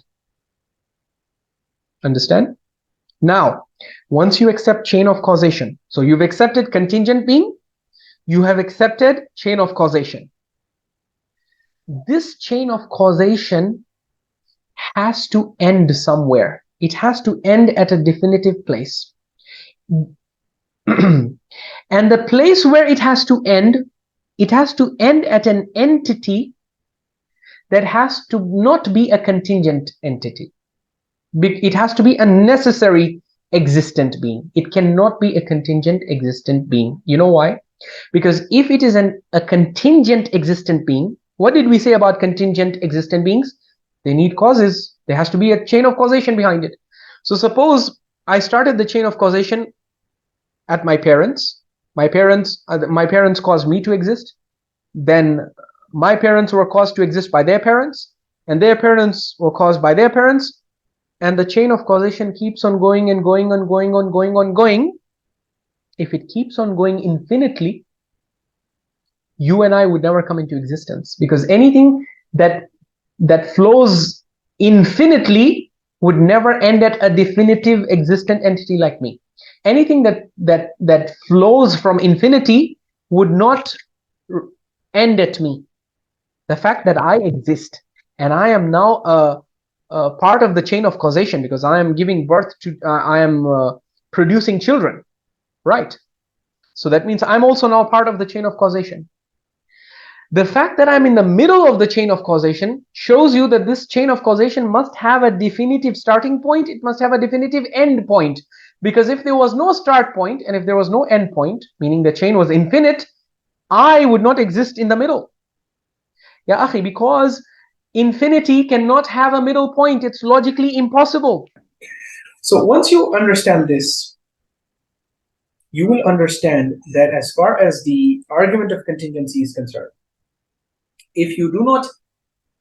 Understand? Now, once you accept chain of causation, so you've accepted contingent being, you have accepted chain of causation. This chain of causation has to end somewhere. It has to end at a definitive place. And the place where it has to end at an entity that has to not be a contingent entity. It has to be a necessary existent being. It cannot be a contingent existent being. You know why? Because if it is a contingent existent being, what did we say about contingent existent beings? They need causes. There has to be a chain of causation behind it. So suppose I started the chain of causation at my parents. My parents caused me to exist. Then my parents were caused to exist by their parents, and their parents were caused by their parents, and the chain of causation keeps on going and going and going on going on going. If it keeps on going infinitely, you and I would never come into existence, because anything that flows infinitely would never end at a definitive existent entity like me. Anything that flows from infinity would not end at me. The fact that I exist and I am now a part of the chain of causation, because I am giving birth to, I am producing children, right? So that means I'm also now part of the chain of causation. The fact that I'm in the middle of the chain of causation shows you that this chain of causation must have a definitive starting point. It must have a definitive end point. Because if there was no start point and if there was no end point, meaning the chain was infinite, I would not exist in the middle. Ya akhi, because infinity cannot have a middle point. It's logically impossible. So once you understand this, you will understand that as far as the argument of contingency is concerned, if you do not,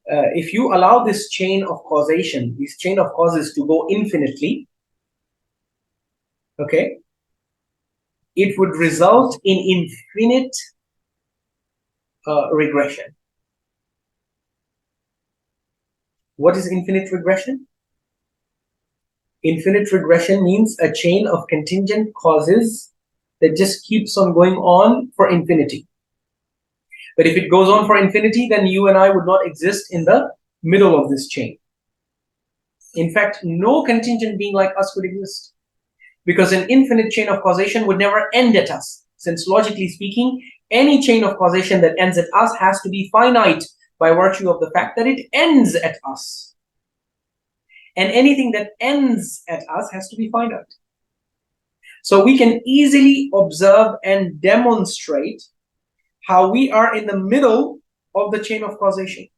if you allow this chain of causation, this chain of causes to go infinitely, okay, it would result in infinite regression. What is infinite regression? Infinite regression means a chain of contingent causes that just keeps on going on for infinity. But if it goes on for infinity, then you and I would not exist in the middle of this chain. In fact, no contingent being like us would exist, because an infinite chain of causation would never end at us, since logically speaking, any chain of causation that ends at us has to be finite by virtue of the fact that it ends at us. And anything that ends at us has to be finite. So we can easily observe and demonstrate how we are in the middle of the chain of causation,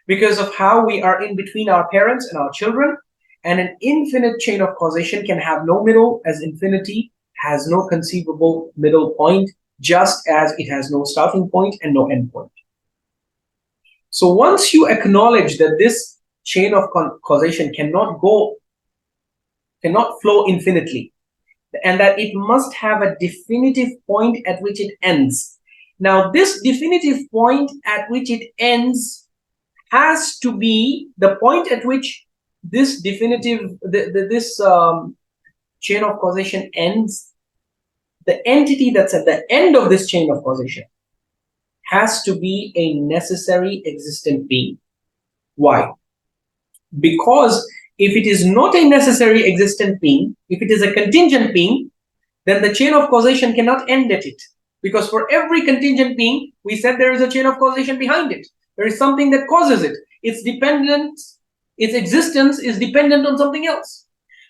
because of how we are in between our parents and our children. And an infinite chain of causation can have no middle, as infinity has no conceivable middle point, just as it has no starting point and no end point. So once you acknowledge that this chain of causation cannot flow infinitely, and that it must have a definitive point at which it ends. Now, this definitive point at which it ends has to be the point at which this definitive, chain of causation ends. The entity that's at the end of this chain of causation has to be a necessary existent being. Why? Because if it is not a necessary existent being, if it is a contingent being, then the chain of causation cannot end at it. Because for every contingent being, we said there is a chain of causation behind it. There is something that causes it. Its existence is dependent on something else.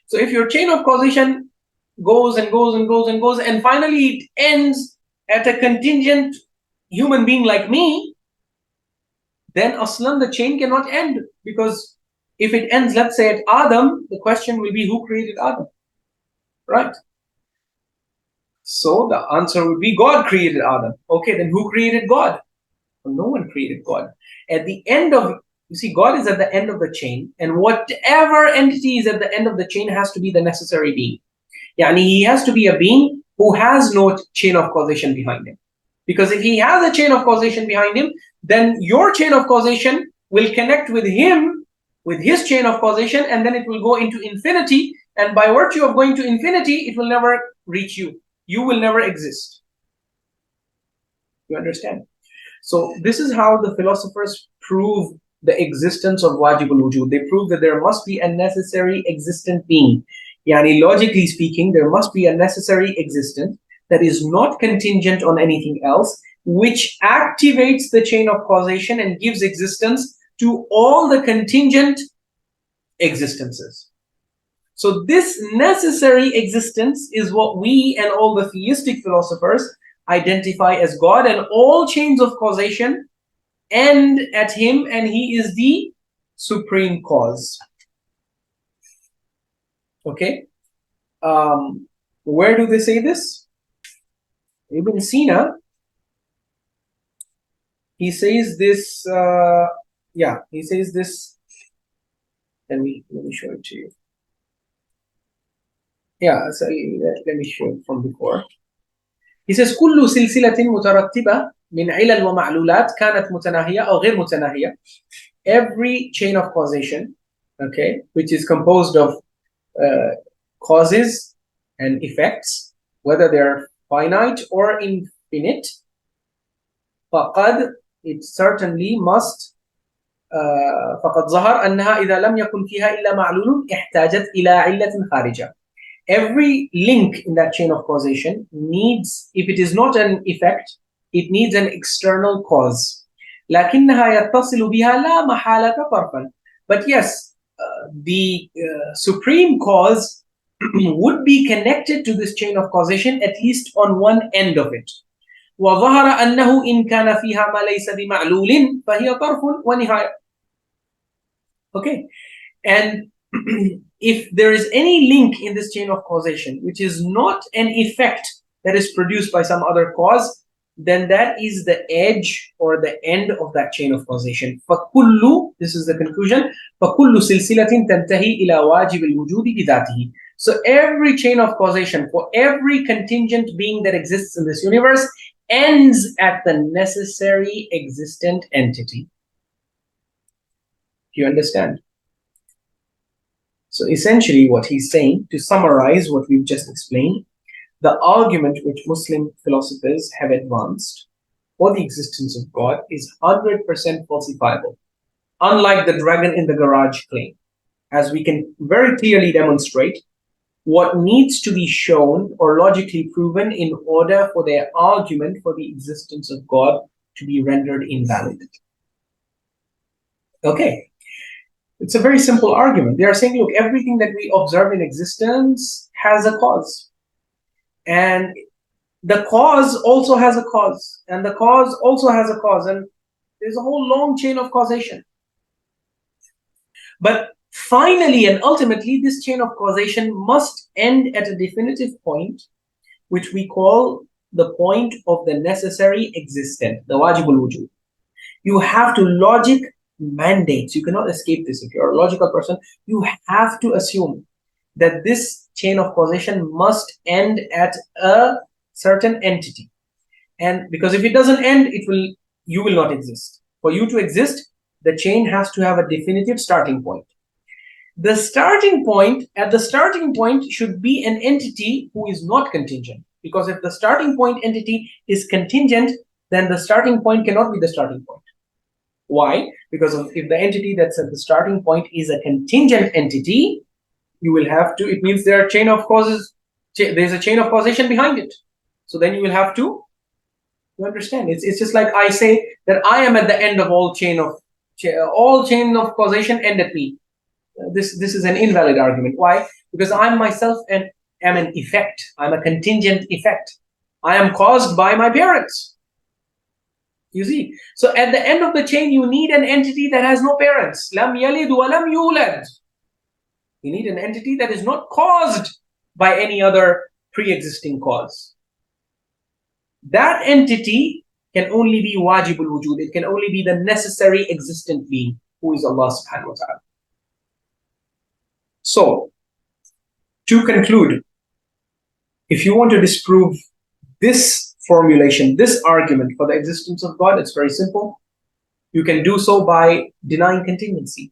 So if your chain of causation goes and goes and goes and goes, and finally it ends at a contingent human being like me, then aslan the chain cannot end. Because if it ends, let's say, at Adam, the question will be, who created Adam? Right? So the answer would be, God created Adam. Okay, then who created God? Well, no one created God. At the end of, you see, God is at the end of the chain, and whatever entity is at the end of the chain has to be the necessary being. Yani he has to be a being who has no chain of causation behind him. Because if he has a chain of causation behind him, then your chain of causation will connect with him, with his chain of causation, and then it will go into infinity. And by virtue of going to infinity, it will never reach you. You will never exist. You understand? So this is how the philosophers prove the existence of wajib al-wujud. They prove that there must be a necessary existent being. Yani, logically speaking, there must be a necessary existence that is not contingent on anything else, which activates the chain of causation and gives existence to all the contingent existences. So this necessary existence is what we and all the theistic philosophers identify as God, and all chains of causation end at him, and he is the supreme cause. Okay, where do they say this? Ibn Sina, he says this, he says this. Let me show it to you. So let me show it from before. He says كل سلسلة مترتبة من علل ومعلولات كانت متناهية أو غير متناهية. Every chain of causation, okay, which is composed of causes and effects, whether they are finite or infinite, فقد, it certainly must, فقد ظهر أنها إذا لم يكن فيها إلا معلول احتاجت إلى علة خارجة. Every link in that chain of causation needs, if it is not an effect, it needs an external cause. لكنها يتصل بها لا محالة طرفا. But yes, the supreme cause would be connected to this chain of causation, at least on one end of it. وظهر أنه إن كان فيها ما ليس بمعلول فهي طرف ونهاية. Okay, and if there is any link in this chain of causation which is not an effect that is produced by some other cause, then that is the edge or the end of that chain of causation. فَكُلُّ, this is the conclusion, فَكُلُّ سِلْسِلَةٍ تَنْتَهِي إِلَى وَاجِبِ الْوُجُودِ بِذَاتِهِ. So every chain of causation for every contingent being that exists in this universe ends at the necessary existent entity. Do you understand? So essentially what he's saying, to summarize what we've just explained, the argument which Muslim philosophers have advanced for the existence of God is 100% falsifiable, unlike the dragon in the garage claim. As we can very clearly demonstrate, what needs to be shown or logically proven in order for their argument for the existence of God to be rendered invalid. Okay. It's a very simple argument. They are saying, look, everything that we observe in existence has a cause. And the cause also has a cause. And the cause also has a cause. And there's a whole long chain of causation. But finally and ultimately, this chain of causation must end at a definitive point, which we call the point of the necessary existent, the wajib al-wujud. You have to logic mandates. You cannot escape this. If you're a logical person, you have to assume that this chain of causation must end at a certain entity. And because if it doesn't end, you will not exist. For you to exist, the chain has to have a definitive starting point. The starting point, at the starting point, should be an entity who is not contingent. Because if the starting point entity is contingent, then the starting point cannot be the starting point. Why? Because if the entity that's at the starting point is a contingent entity, you will have to, it means there are chain of causes, there's a chain of causation behind it. So then you will have to, you understand, it's just like I say that I am at the end of all chain of causation end at me. This is an invalid argument. Why? Because I myself am an effect. I'm a contingent effect. I am caused by my parents. You see, so at the end of the chain, you need an entity that has no parents. Lam yalid wa lam yulad. You need an entity that is not caused by any other pre-existing cause. That entity can only be wajib al-wujud. It can only be the necessary existent being, who is Allah subhanahu wa ta'ala. So, to conclude, if you want to disprove this formulation, this argument for the existence of God, it's very simple. You can do so by denying contingency.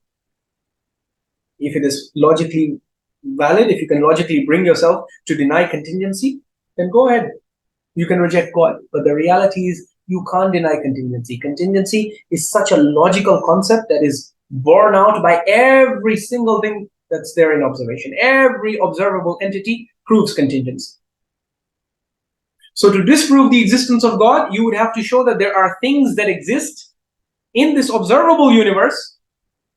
If it is logically valid, if you can logically bring yourself to deny contingency, then go ahead. You can reject God. But the reality is you can't deny contingency. Contingency is such a logical concept that is borne out by every single thing that's there in observation. Every observable entity proves contingency. So to disprove the existence of God, you would have to show that there are things that exist in this observable universe.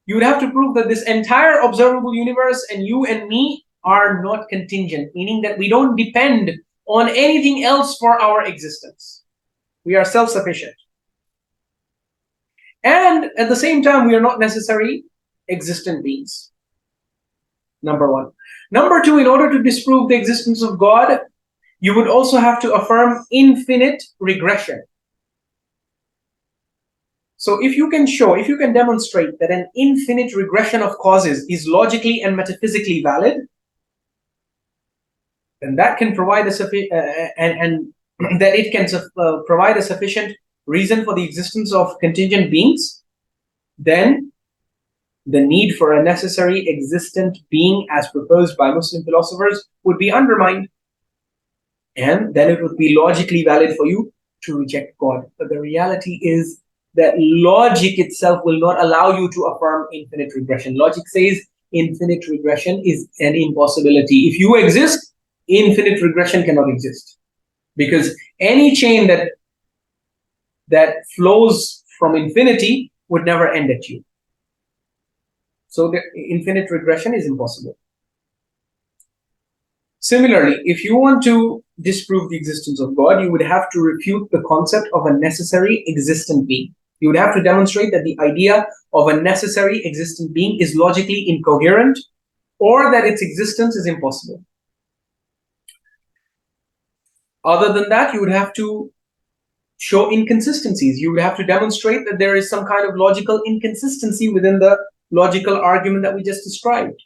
You would have to prove that this entire observable universe and you and me are not contingent, meaning that we don't depend on anything else for our existence. We are self-sufficient. And at the same time, we are not necessarily existent beings. Number one. Number two, in order to disprove the existence of God, you would also have to affirm infinite regression. So if you can demonstrate that an infinite regression of causes is logically and metaphysically valid, then that can provide a provide a sufficient reason for the existence of contingent beings, then the need for a necessary existent being as proposed by Muslim philosophers would be undermined. And then it would be logically valid for you to reject God. But the reality is that logic itself will not allow you to affirm infinite regression. Logic says infinite regression is an impossibility. If you exist, infinite regression cannot exist. Because any chain that flows from infinity would never end at you. So the infinite regression is impossible. Similarly, if you want to disprove the existence of God, you would have to refute the concept of a necessary existent being. You would have to demonstrate that the idea of a necessary existent being is logically incoherent, or that its existence is impossible. Other than that, you would have to show inconsistencies. You would have to demonstrate that there is some kind of logical inconsistency within the logical argument that we just described.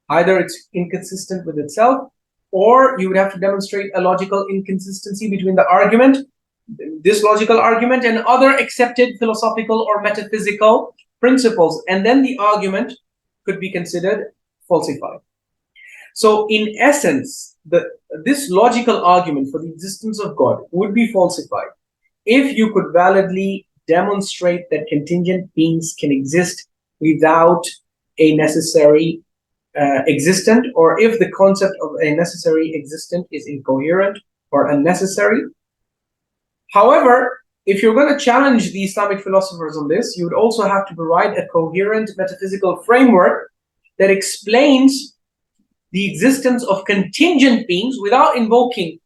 Either it's inconsistent with itself, or you would have to demonstrate a logical inconsistency between the argument, this logical argument, and other accepted philosophical or metaphysical principles. And then the argument could be considered falsified. So in essence, this logical argument for the existence of God would be falsified if you could validly demonstrate that contingent beings can exist without a necessary existent, or if the concept of a necessary existent is incoherent or unnecessary. However, if you're going to challenge the Islamic philosophers on this, you would also have to provide a coherent metaphysical framework that explains the existence of contingent beings without invoking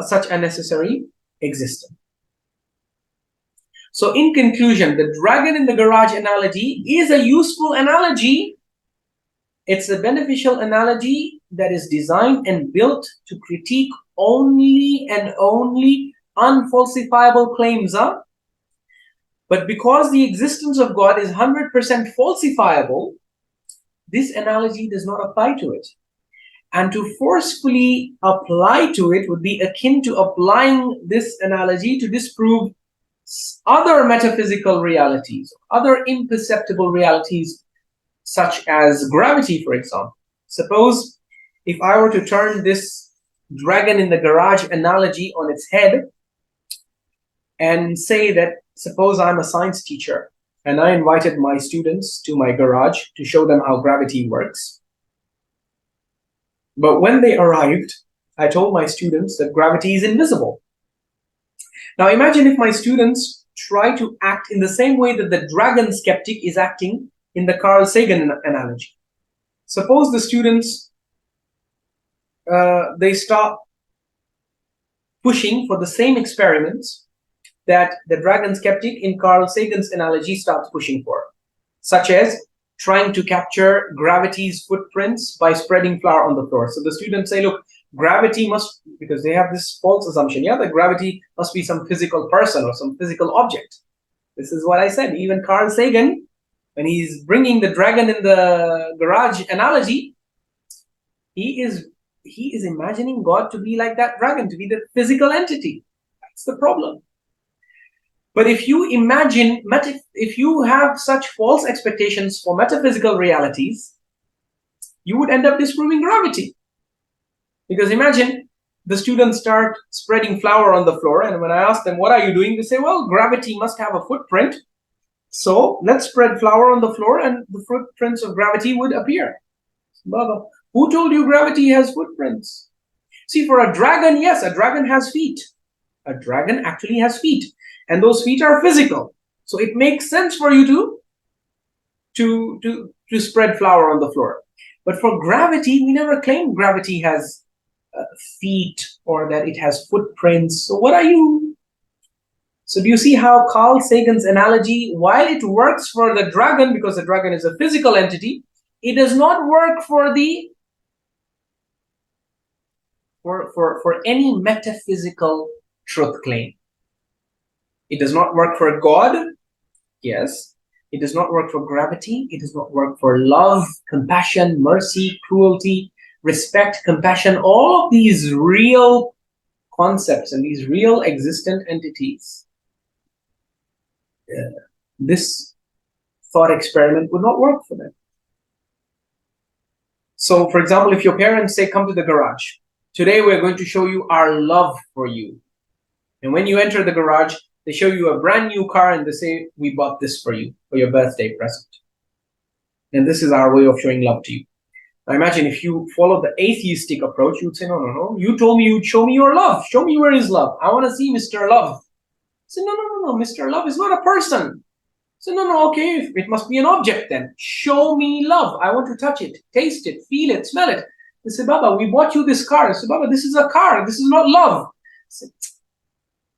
such a necessary existence. So in conclusion, the dragon in the garage analogy is a useful analogy. It's a beneficial analogy that is designed and built to critique only and only unfalsifiable claims. But because the existence of God is 100% falsifiable, this analogy does not apply to it. And to forcefully apply to it would be akin to applying this analogy to disprove other metaphysical realities, other imperceptible realities, such as gravity, for example. Suppose if I were to turn this dragon in the garage analogy on its head and say that, suppose I'm a science teacher and I invited my students to my garage to show them how gravity works. But when they arrived, I told my students that gravity is invisible. Now imagine if my students try to act in the same way that the dragon skeptic is acting in the Carl Sagan analogy. Suppose the students, they start pushing for the same experiments that the dragon skeptic in Carl Sagan's analogy starts pushing for, such as trying to capture gravity's footprints by spreading flour on the floor. So the students say, look, gravity must, because they have this false assumption, that gravity must be some physical person or some physical object. This is what I said. Even Carl Sagan, when he's bringing the dragon in the garage analogy, he is imagining God to be like that dragon, to be the physical entity. That's the problem. But if you imagine, if you have such false expectations for metaphysical realities, you would end up disproving gravity. Because imagine the students start spreading flour on the floor, and when I ask them, what are you doing? They say, well, gravity must have a footprint. So let's spread flour on the floor and the footprints of gravity would appear. Baba, who told you gravity has footprints? See, for a dragon, yes, a dragon has feet. A dragon actually has feet, and those feet are physical. So it makes sense for you to spread flour on the floor. But for gravity, we never claimed gravity has feet or that it has footprints. So what are you? So do you see how Carl Sagan's analogy, while it works for the dragon because the dragon is a physical entity, it does not work for the for any metaphysical truth claim. It does not work for God, yes. It does not work for gravity. It does not work for love, compassion, mercy, cruelty, respect, compassion, all of these real concepts and these real existent entities. This thought experiment would not work for them. So, for example, if your parents say, come to the garage, today we're going to show you our love for you. And when you enter the garage, they show you a brand new car and they say, we bought this for you, for your birthday present. And this is our way of showing love to you. Now imagine if you follow the atheistic approach, you would say, no, no, no. You told me you'd show me your love. Show me where is love. I want to see Mr. Love. I say, no, no, no, no. Mr. Love is not a person. So no, no, okay, it must be an object then. Show me love. I want to touch it, taste it, feel it, smell it. They say, Baba, we bought you this car. I say, Baba, this is a car. This is not love. Say,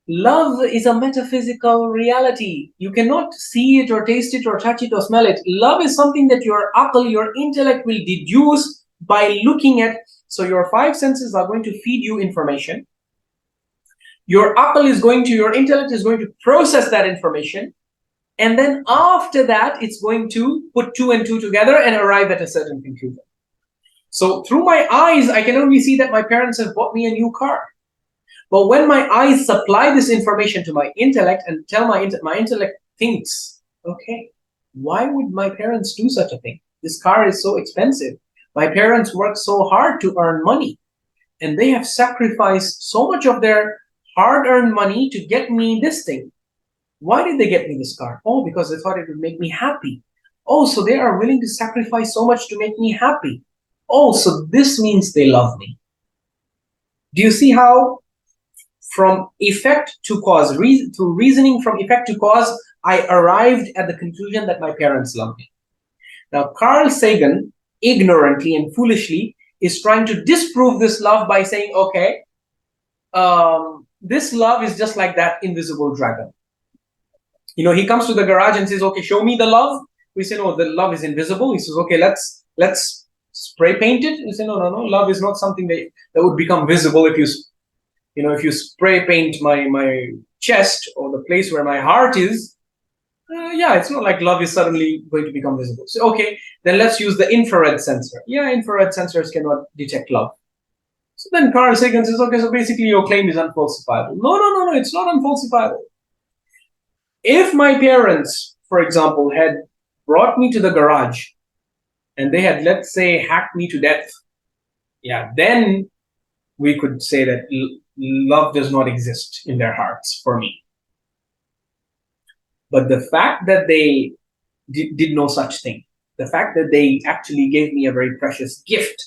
love is a metaphysical reality. You cannot see it or taste it or touch it or smell it. Love is something that your aql, your intellect will deduce by looking at. So your five senses are going to feed you information. Your aql is going to, your intellect is going to process that information. And then after that, it's going to put two and two together and arrive at a certain conclusion. So through my eyes, I can only see that my parents have bought me a new car. But when my eyes supply this information to my intellect and tell my intellect thinks, okay, why would my parents do such a thing? This car is so expensive. My parents worked so hard to earn money. And they have sacrificed so much of their hard-earned money to get me this thing. Why did they get me this car? Oh, because they thought it would make me happy. Oh, so they are willing to sacrifice so much to make me happy. Oh, so this means they love me. Do you see how from effect to cause, through reasoning from effect to cause, I arrived at the conclusion that my parents love me? Now, Carl Sagan, ignorantly and foolishly, is trying to disprove this love by saying, okay, this love is just like that invisible dragon. You know, he comes to the garage and says, okay, show me the love. We say, no, the love is invisible. He says, okay, let's spray paint it. We say, no, no, no, love is not something that would become visible if you spray paint my chest or the place where my heart is. Yeah, it's not like love is suddenly going to become visible. So, okay, then let's use the infrared sensor. Yeah, infrared sensors cannot detect love. So then Carl Sagan says, okay, so basically your claim is unfalsifiable. No, no, no, no, it's not unfalsifiable. If my parents, for example, had brought me to the garage and they had, let's say, hacked me to death, yeah, then we could say that love does not exist in their hearts for me. But the fact that they did no such thing, the fact that they actually gave me a very precious gift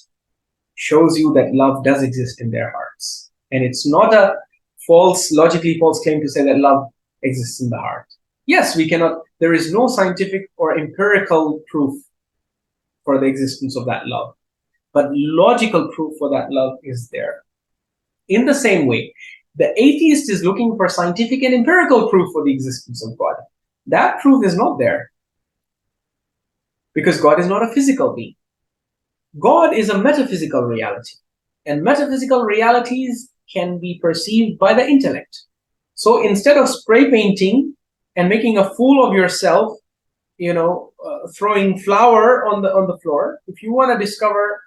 shows you that love does exist in their hearts. And it's not a logically false claim to say that love exists in the heart. Yes, we cannot, there is no scientific or empirical proof for the existence of that love, but logical proof for that love is there. In the same way, the atheist is looking for scientific and empirical proof for the existence of God. That proof is not there because God is not a physical being. God is a metaphysical reality, and metaphysical realities can be perceived by the intellect. So instead of spray painting and making a fool of yourself, throwing flour on the floor, if you want to discover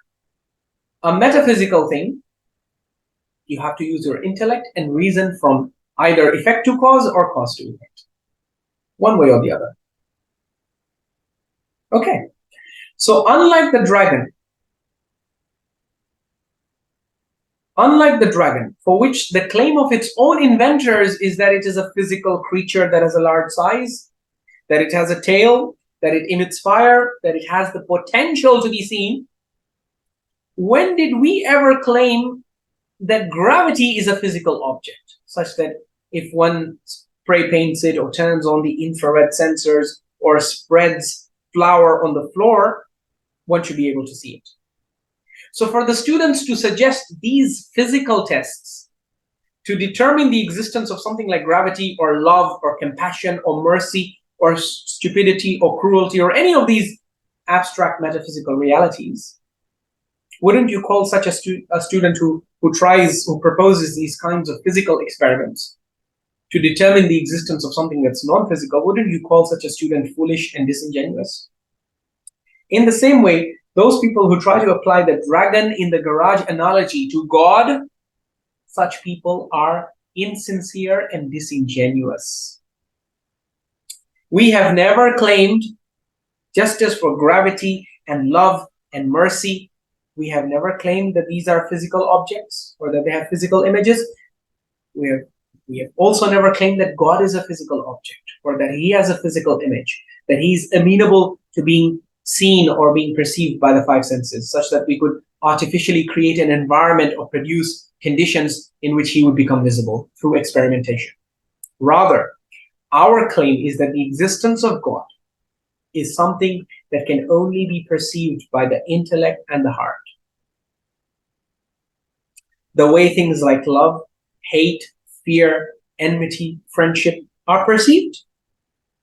a metaphysical thing, you have to use your intellect and reason from either effect to cause or cause to effect, one way or the other. Okay, so unlike the dragon, Unlike the dragon, for which the claim of its own inventors is that it is a physical creature that has a large size, that it has a tail, that it emits fire, that it has the potential to be seen, when did we ever claim that gravity is a physical object, such that if one spray paints it or turns on the infrared sensors or spreads flour on the floor, one should be able to see it? So for the students to suggest these physical tests to determine the existence of something like gravity or love or compassion or mercy or stupidity or cruelty or any of these abstract metaphysical realities, wouldn't you call such a student who proposes these kinds of physical experiments to determine the existence of something that's non-physical, wouldn't you call such a student foolish and disingenuous? In the same way, those people who try to apply the dragon in the garage analogy to God, such people are insincere and disingenuous. We have never claimed, just as for gravity and love and mercy, we have never claimed that these are physical objects or that they have physical images. We have also never claimed that God is a physical object or that he has a physical image, that he's amenable to being seen or being perceived by the five senses, such that we could artificially create an environment or produce conditions in which he would become visible through experimentation. Rather, our claim is that the existence of God is something that can only be perceived by the intellect and the heart. The way things like love, hate, fear, enmity, friendship are perceived.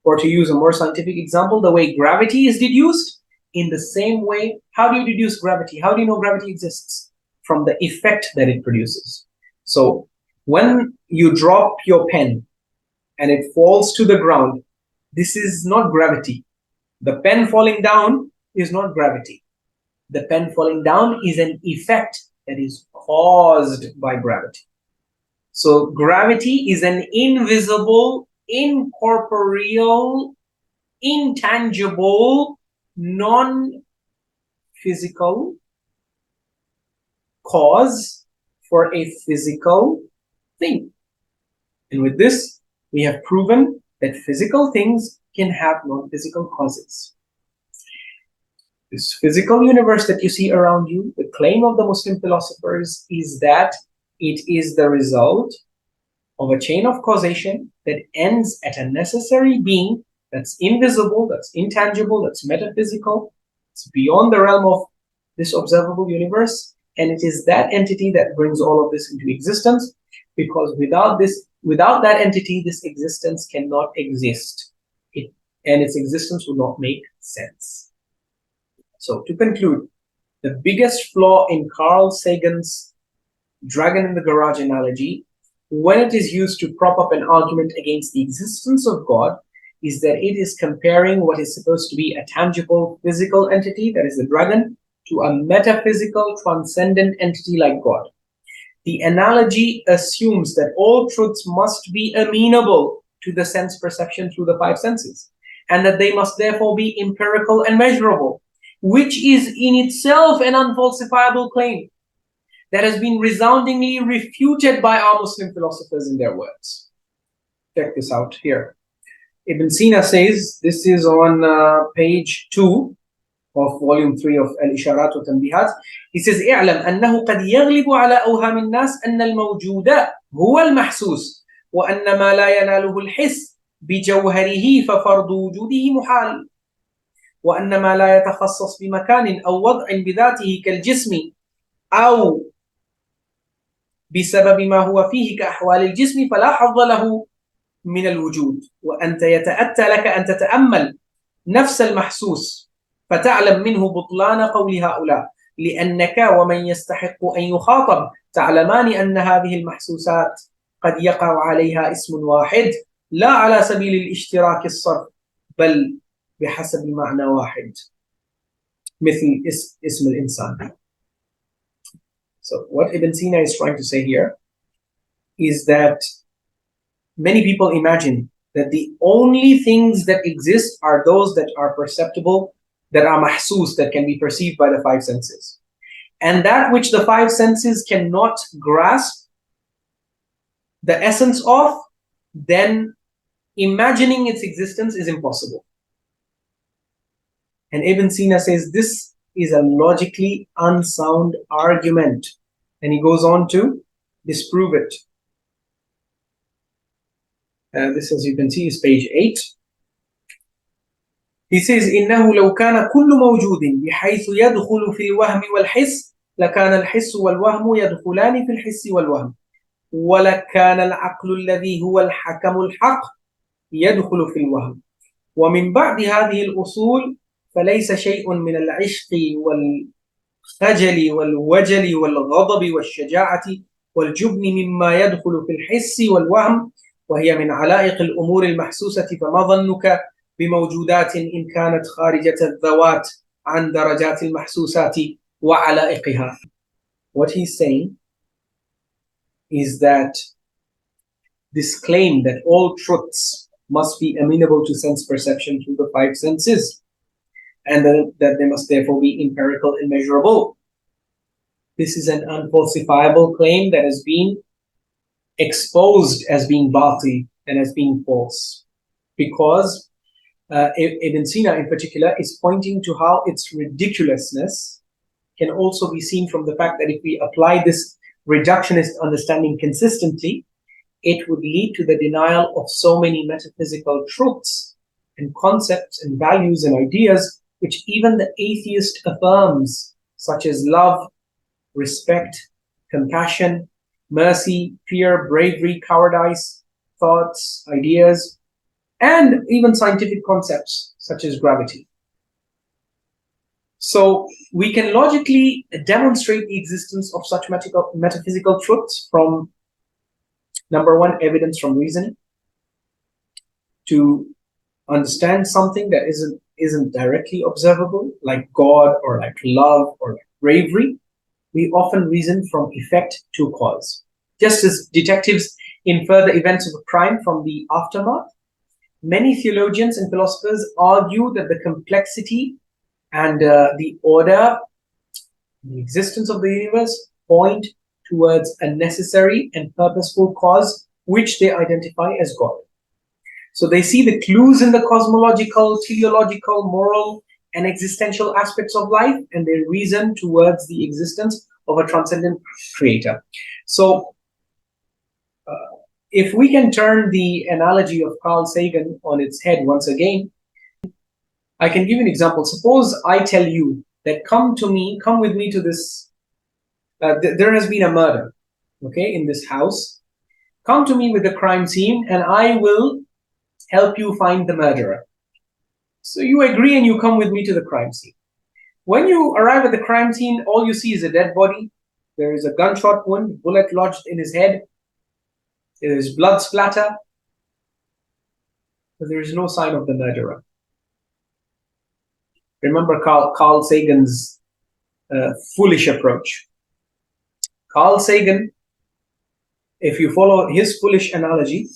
Or to use a more scientific example, the way gravity is deduced, in the same way, how do you deduce gravity? How do you know gravity exists? From the effect that it produces. So when you drop your pen and it falls to the ground, this is not gravity. The pen falling down is not gravity. The pen falling down is an effect that is caused by gravity. So gravity is an invisible, incorporeal, intangible, non-physical cause for a physical thing. And with this, we have proven that physical things can have non-physical causes. This physical universe that you see around you, the claim of the Muslim philosophers is that it is the result of a chain of causation that ends at a necessary being that's invisible, that's intangible, that's metaphysical, it's beyond the realm of this observable universe, and it is that entity that brings all of this into existence, because without that entity, this existence cannot exist, and its existence would not make sense. So to conclude, the biggest flaw in Carl Sagan's dragon in the garage analogy, when it is used to prop up an argument against the existence of God, is that it is comparing what is supposed to be a tangible physical entity, that is the dragon, to a metaphysical transcendent entity like God. The analogy assumes that all truths must be amenable to the sense perception through the five senses, and that they must therefore be empirical and measurable, which is in itself an unfalsifiable claim that has been resoundingly refuted by our Muslim philosophers in their words. Check this out here. Ibn Sina says, this is on page 2 of volume 3 of Al-Isharat wa Tanbihat. He says, اعلم أنه قد يغلب على أوهام الناس أن الموجود هو المحسوس وأن ما لا يناله الحس بجوهره ففرض وجوده محال وأن ما لا يتخصص بمكان أو وضع بذاته كالجسم أو بسبب ما هو فيه كأحوال الجسم فلا حظ له من الوجود وأنت يتأتى لك أن تتأمل نفس المحسوس فتعلم منه بطلان قول هؤلاء لأنك ومن يستحق أن يخاطب تعلمان أن هذه المحسوسات قد يقع عليها اسم واحد لا على سبيل الاشتراك الصرف بل بحسب معنى واحد مثل اسم الإنسان. So what Ibn Sina is trying to say here is that many people imagine that the only things that exist are those that are perceptible, that are mahsus, that can be perceived by the five senses. and that which the five senses cannot grasp the essence of, then imagining its existence is impossible. And Ibn Sina says this is a logically unsound argument, and he goes on to disprove it. This, as you can see, is page 8. He says, إنه لو كان كل موجود بحيث يدخل في الوهم والحس لكان الحس والوهم يدخلان في الحس والوهم، ولكان العقل الذي هو الحكم الحق يدخل في الوهم. ومن بعد هذه الأصول فليس شيء من العشق والخجل والوجل والغضب والشجاعة والجبن مما يدخل في الحس والوهم، وهي من علائق الأمور المحسوسة، فما ظنك بموجودات إن كانت خارجة الذوات عن درجات المحسوسات وعلائقها. What he's saying is that this claim that all truths must be amenable to sense perception through the five senses, and that they must therefore be empirical and measurable. This is an unfalsifiable claim that has been exposed as being batil and as being false, because Ibn Sina in particular is pointing to how its ridiculousness can also be seen from the fact that if we apply this reductionist understanding consistently, it would lead to the denial of so many metaphysical truths and concepts and values and ideas which even the atheist affirms, such as love, respect, compassion, mercy, fear, bravery, cowardice, thoughts, ideas, and even scientific concepts such as gravity. So we can logically demonstrate the existence of such metaphysical truths from, number one, evidence from reasoning. To understand something that isn't directly observable, like God or like love or like bravery, we often reason from effect to cause. Just as detectives infer the events of a crime from the aftermath, many theologians and philosophers argue that the complexity and the order, the existence of the universe point towards a necessary and purposeful cause, which they identify as God. So they see the clues in the cosmological, teleological, moral, and existential aspects of life, and they reason towards the existence of a transcendent creator. So if we can turn the analogy of Carl Sagan on its head once again, I can give you an example. Suppose I tell you that come with me to this, there has been a murder, okay, in this house. Come to me with the crime scene and I will help you find the murderer. So you agree and you come with me to the crime scene. When you arrive at the crime scene, all you see is a dead body. There is a gunshot wound, bullet lodged in his head. There is blood splatter, but there is no sign of the murderer. Remember Carl Sagan's foolish approach. Carl Sagan, if you follow his foolish analogy,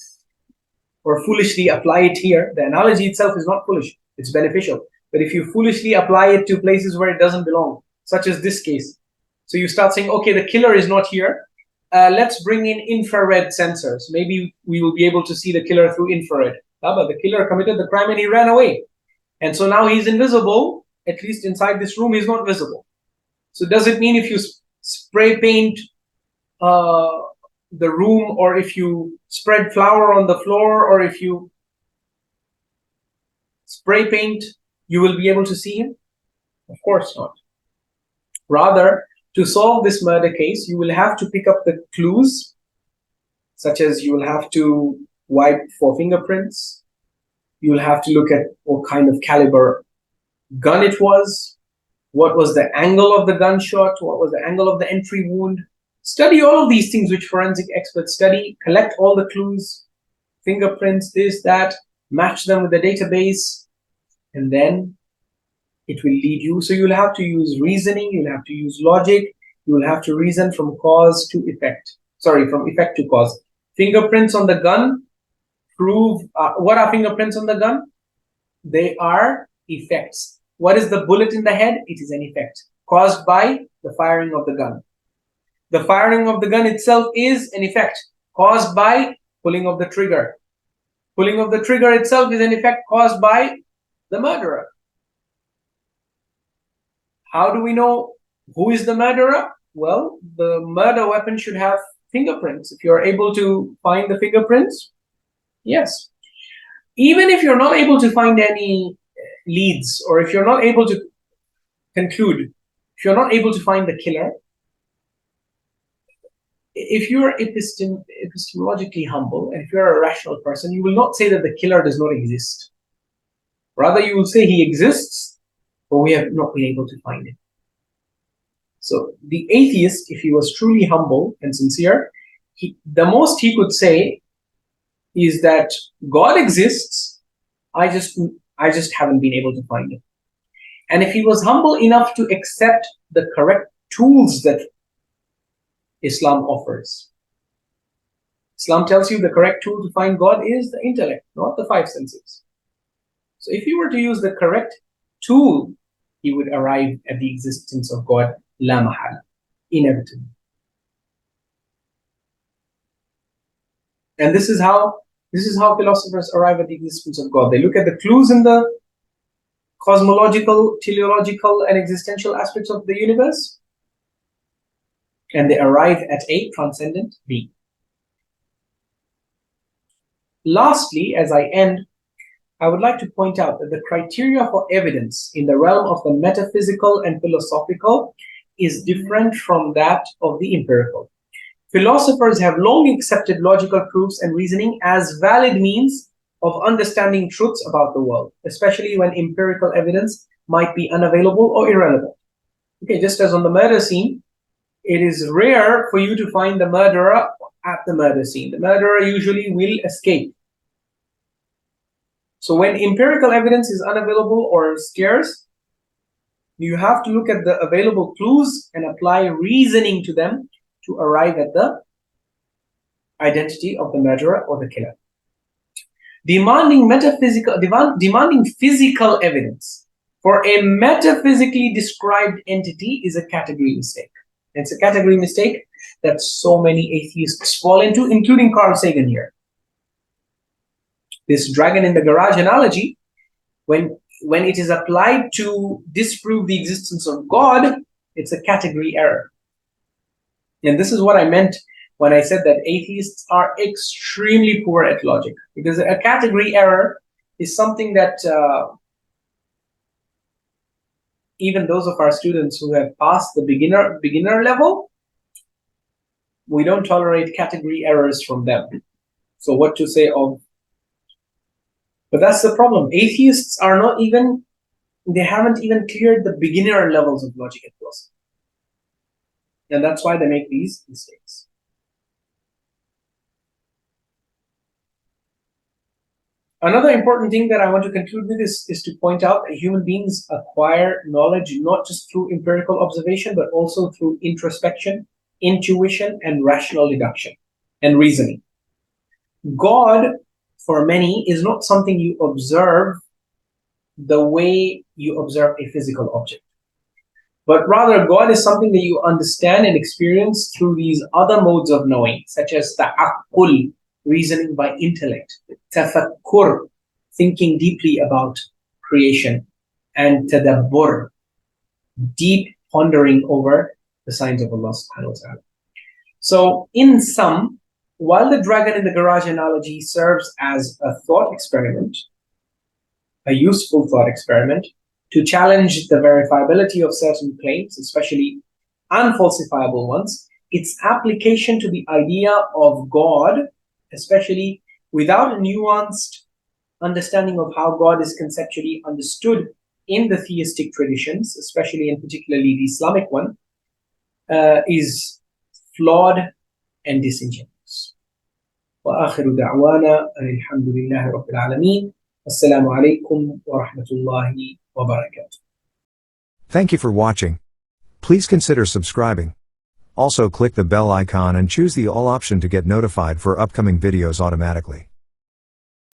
or foolishly apply it here, the analogy itself is not foolish, it's beneficial. But if you foolishly apply it to places where it doesn't belong, such as this case, so you start saying, okay, the killer is not here, let's bring in infrared sensors. Maybe we will be able to see the killer through infrared. But the killer committed the crime and he ran away. And so now he's invisible, at least inside this room, he's not visible. So does it mean if you spray paint the room, or if you spread flour on the floor, or if you spray paint, you will be able to see him? Of course not. Rather, to solve this murder case, you will have to pick up the clues, such as you will have to wipe for fingerprints. You will have to look at what kind of caliber gun it was, what was the angle of the gunshot, what was the angle of the entry wound. Study all of these things which forensic experts study, collect all the clues, fingerprints, this, that, match them with the database, and then it will lead you. So you'll have to use reasoning, you'll have to use logic, you will have to reason from cause to effect. Sorry, from effect to cause. Fingerprints on the gun prove, what are fingerprints on the gun? They are effects. What is the bullet in the head? It is an effect caused by the firing of the gun. The firing of the gun itself is an effect caused by pulling of the trigger. Pulling of the trigger itself is an effect caused by the murderer. How do we know who is the murderer? Well, the murder weapon should have fingerprints. If you are able to find the fingerprints, yes. Even if you're not able to find any leads, or if you're not able to conclude, if you're not able to find the killer, if you're epistemologically humble and if you're a rational person, you will not say that the killer does not exist. Rather, you will say he exists, but we have not been able to find him. So the atheist, if he was truly humble and sincere, the most he could say is that God exists, I just haven't been able to find him. And if he was humble enough to accept the correct tools that Islam offers. Islam tells you the correct tool to find God is the intellect, not the five senses. So if he were to use the correct tool, he would arrive at the existence of God, la mahala, inevitably. And this is how philosophers arrive at the existence of God. They look at the clues in the cosmological, teleological, and existential aspects of the universe, and they arrive at a transcendent being. Lastly, as I end, I would like to point out that the criteria for evidence in the realm of the metaphysical and philosophical is different from that of the empirical. Philosophers have long accepted logical proofs and reasoning as valid means of understanding truths about the world, especially when empirical evidence might be unavailable or irrelevant. Okay, just as on the murder scene, it is rare for you to find the murderer at the murder scene. The murderer usually will escape. So when empirical evidence is unavailable or scarce, you have to look at the available clues and apply reasoning to them to arrive at the identity of the murderer or the killer. Demanding physical evidence for a metaphysically described entity is a category mistake. It's a category mistake that so many atheists fall into, including Carl Sagan here. This dragon in the garage analogy, when it is applied to disprove the existence of God, it's a category error. And this is what I meant when I said that atheists are extremely poor at logic. Because a category error is something that even those of our students who have passed the beginner level, we don't tolerate category errors from them. So what to say of... But that's the problem. Atheists are not even... They haven't even cleared the beginner levels of logic and philosophy. And that's why they make these mistakes. Another important thing that I want to conclude with is to point out that human beings acquire knowledge not just through empirical observation, but also through introspection, intuition, and rational deduction and reasoning. God, for many, is not something you observe the way you observe a physical object. But rather, God is something that you understand and experience through these other modes of knowing, such as ta'aqqul, reasoning by intellect, tafakkur, thinking deeply about creation, and tadabbur, deep pondering over the signs of Allah subhanahu wa ta'ala. So, in sum, while the dragon in the garage analogy serves as a thought experiment, a useful thought experiment, to challenge the verifiability of certain claims, especially unfalsifiable ones, its application to the idea of God, especially without a nuanced understanding of how God is conceptually understood in the theistic traditions, especially and particularly the Islamic one, is flawed and disingenuous. وآخر دعوانا أن الحمد لله رب العالمين. السلام عليكم ورحمة الله وبركاته. Thank you for watching. Please consider subscribing. Also click the bell icon and choose the all option to get notified for upcoming videos automatically.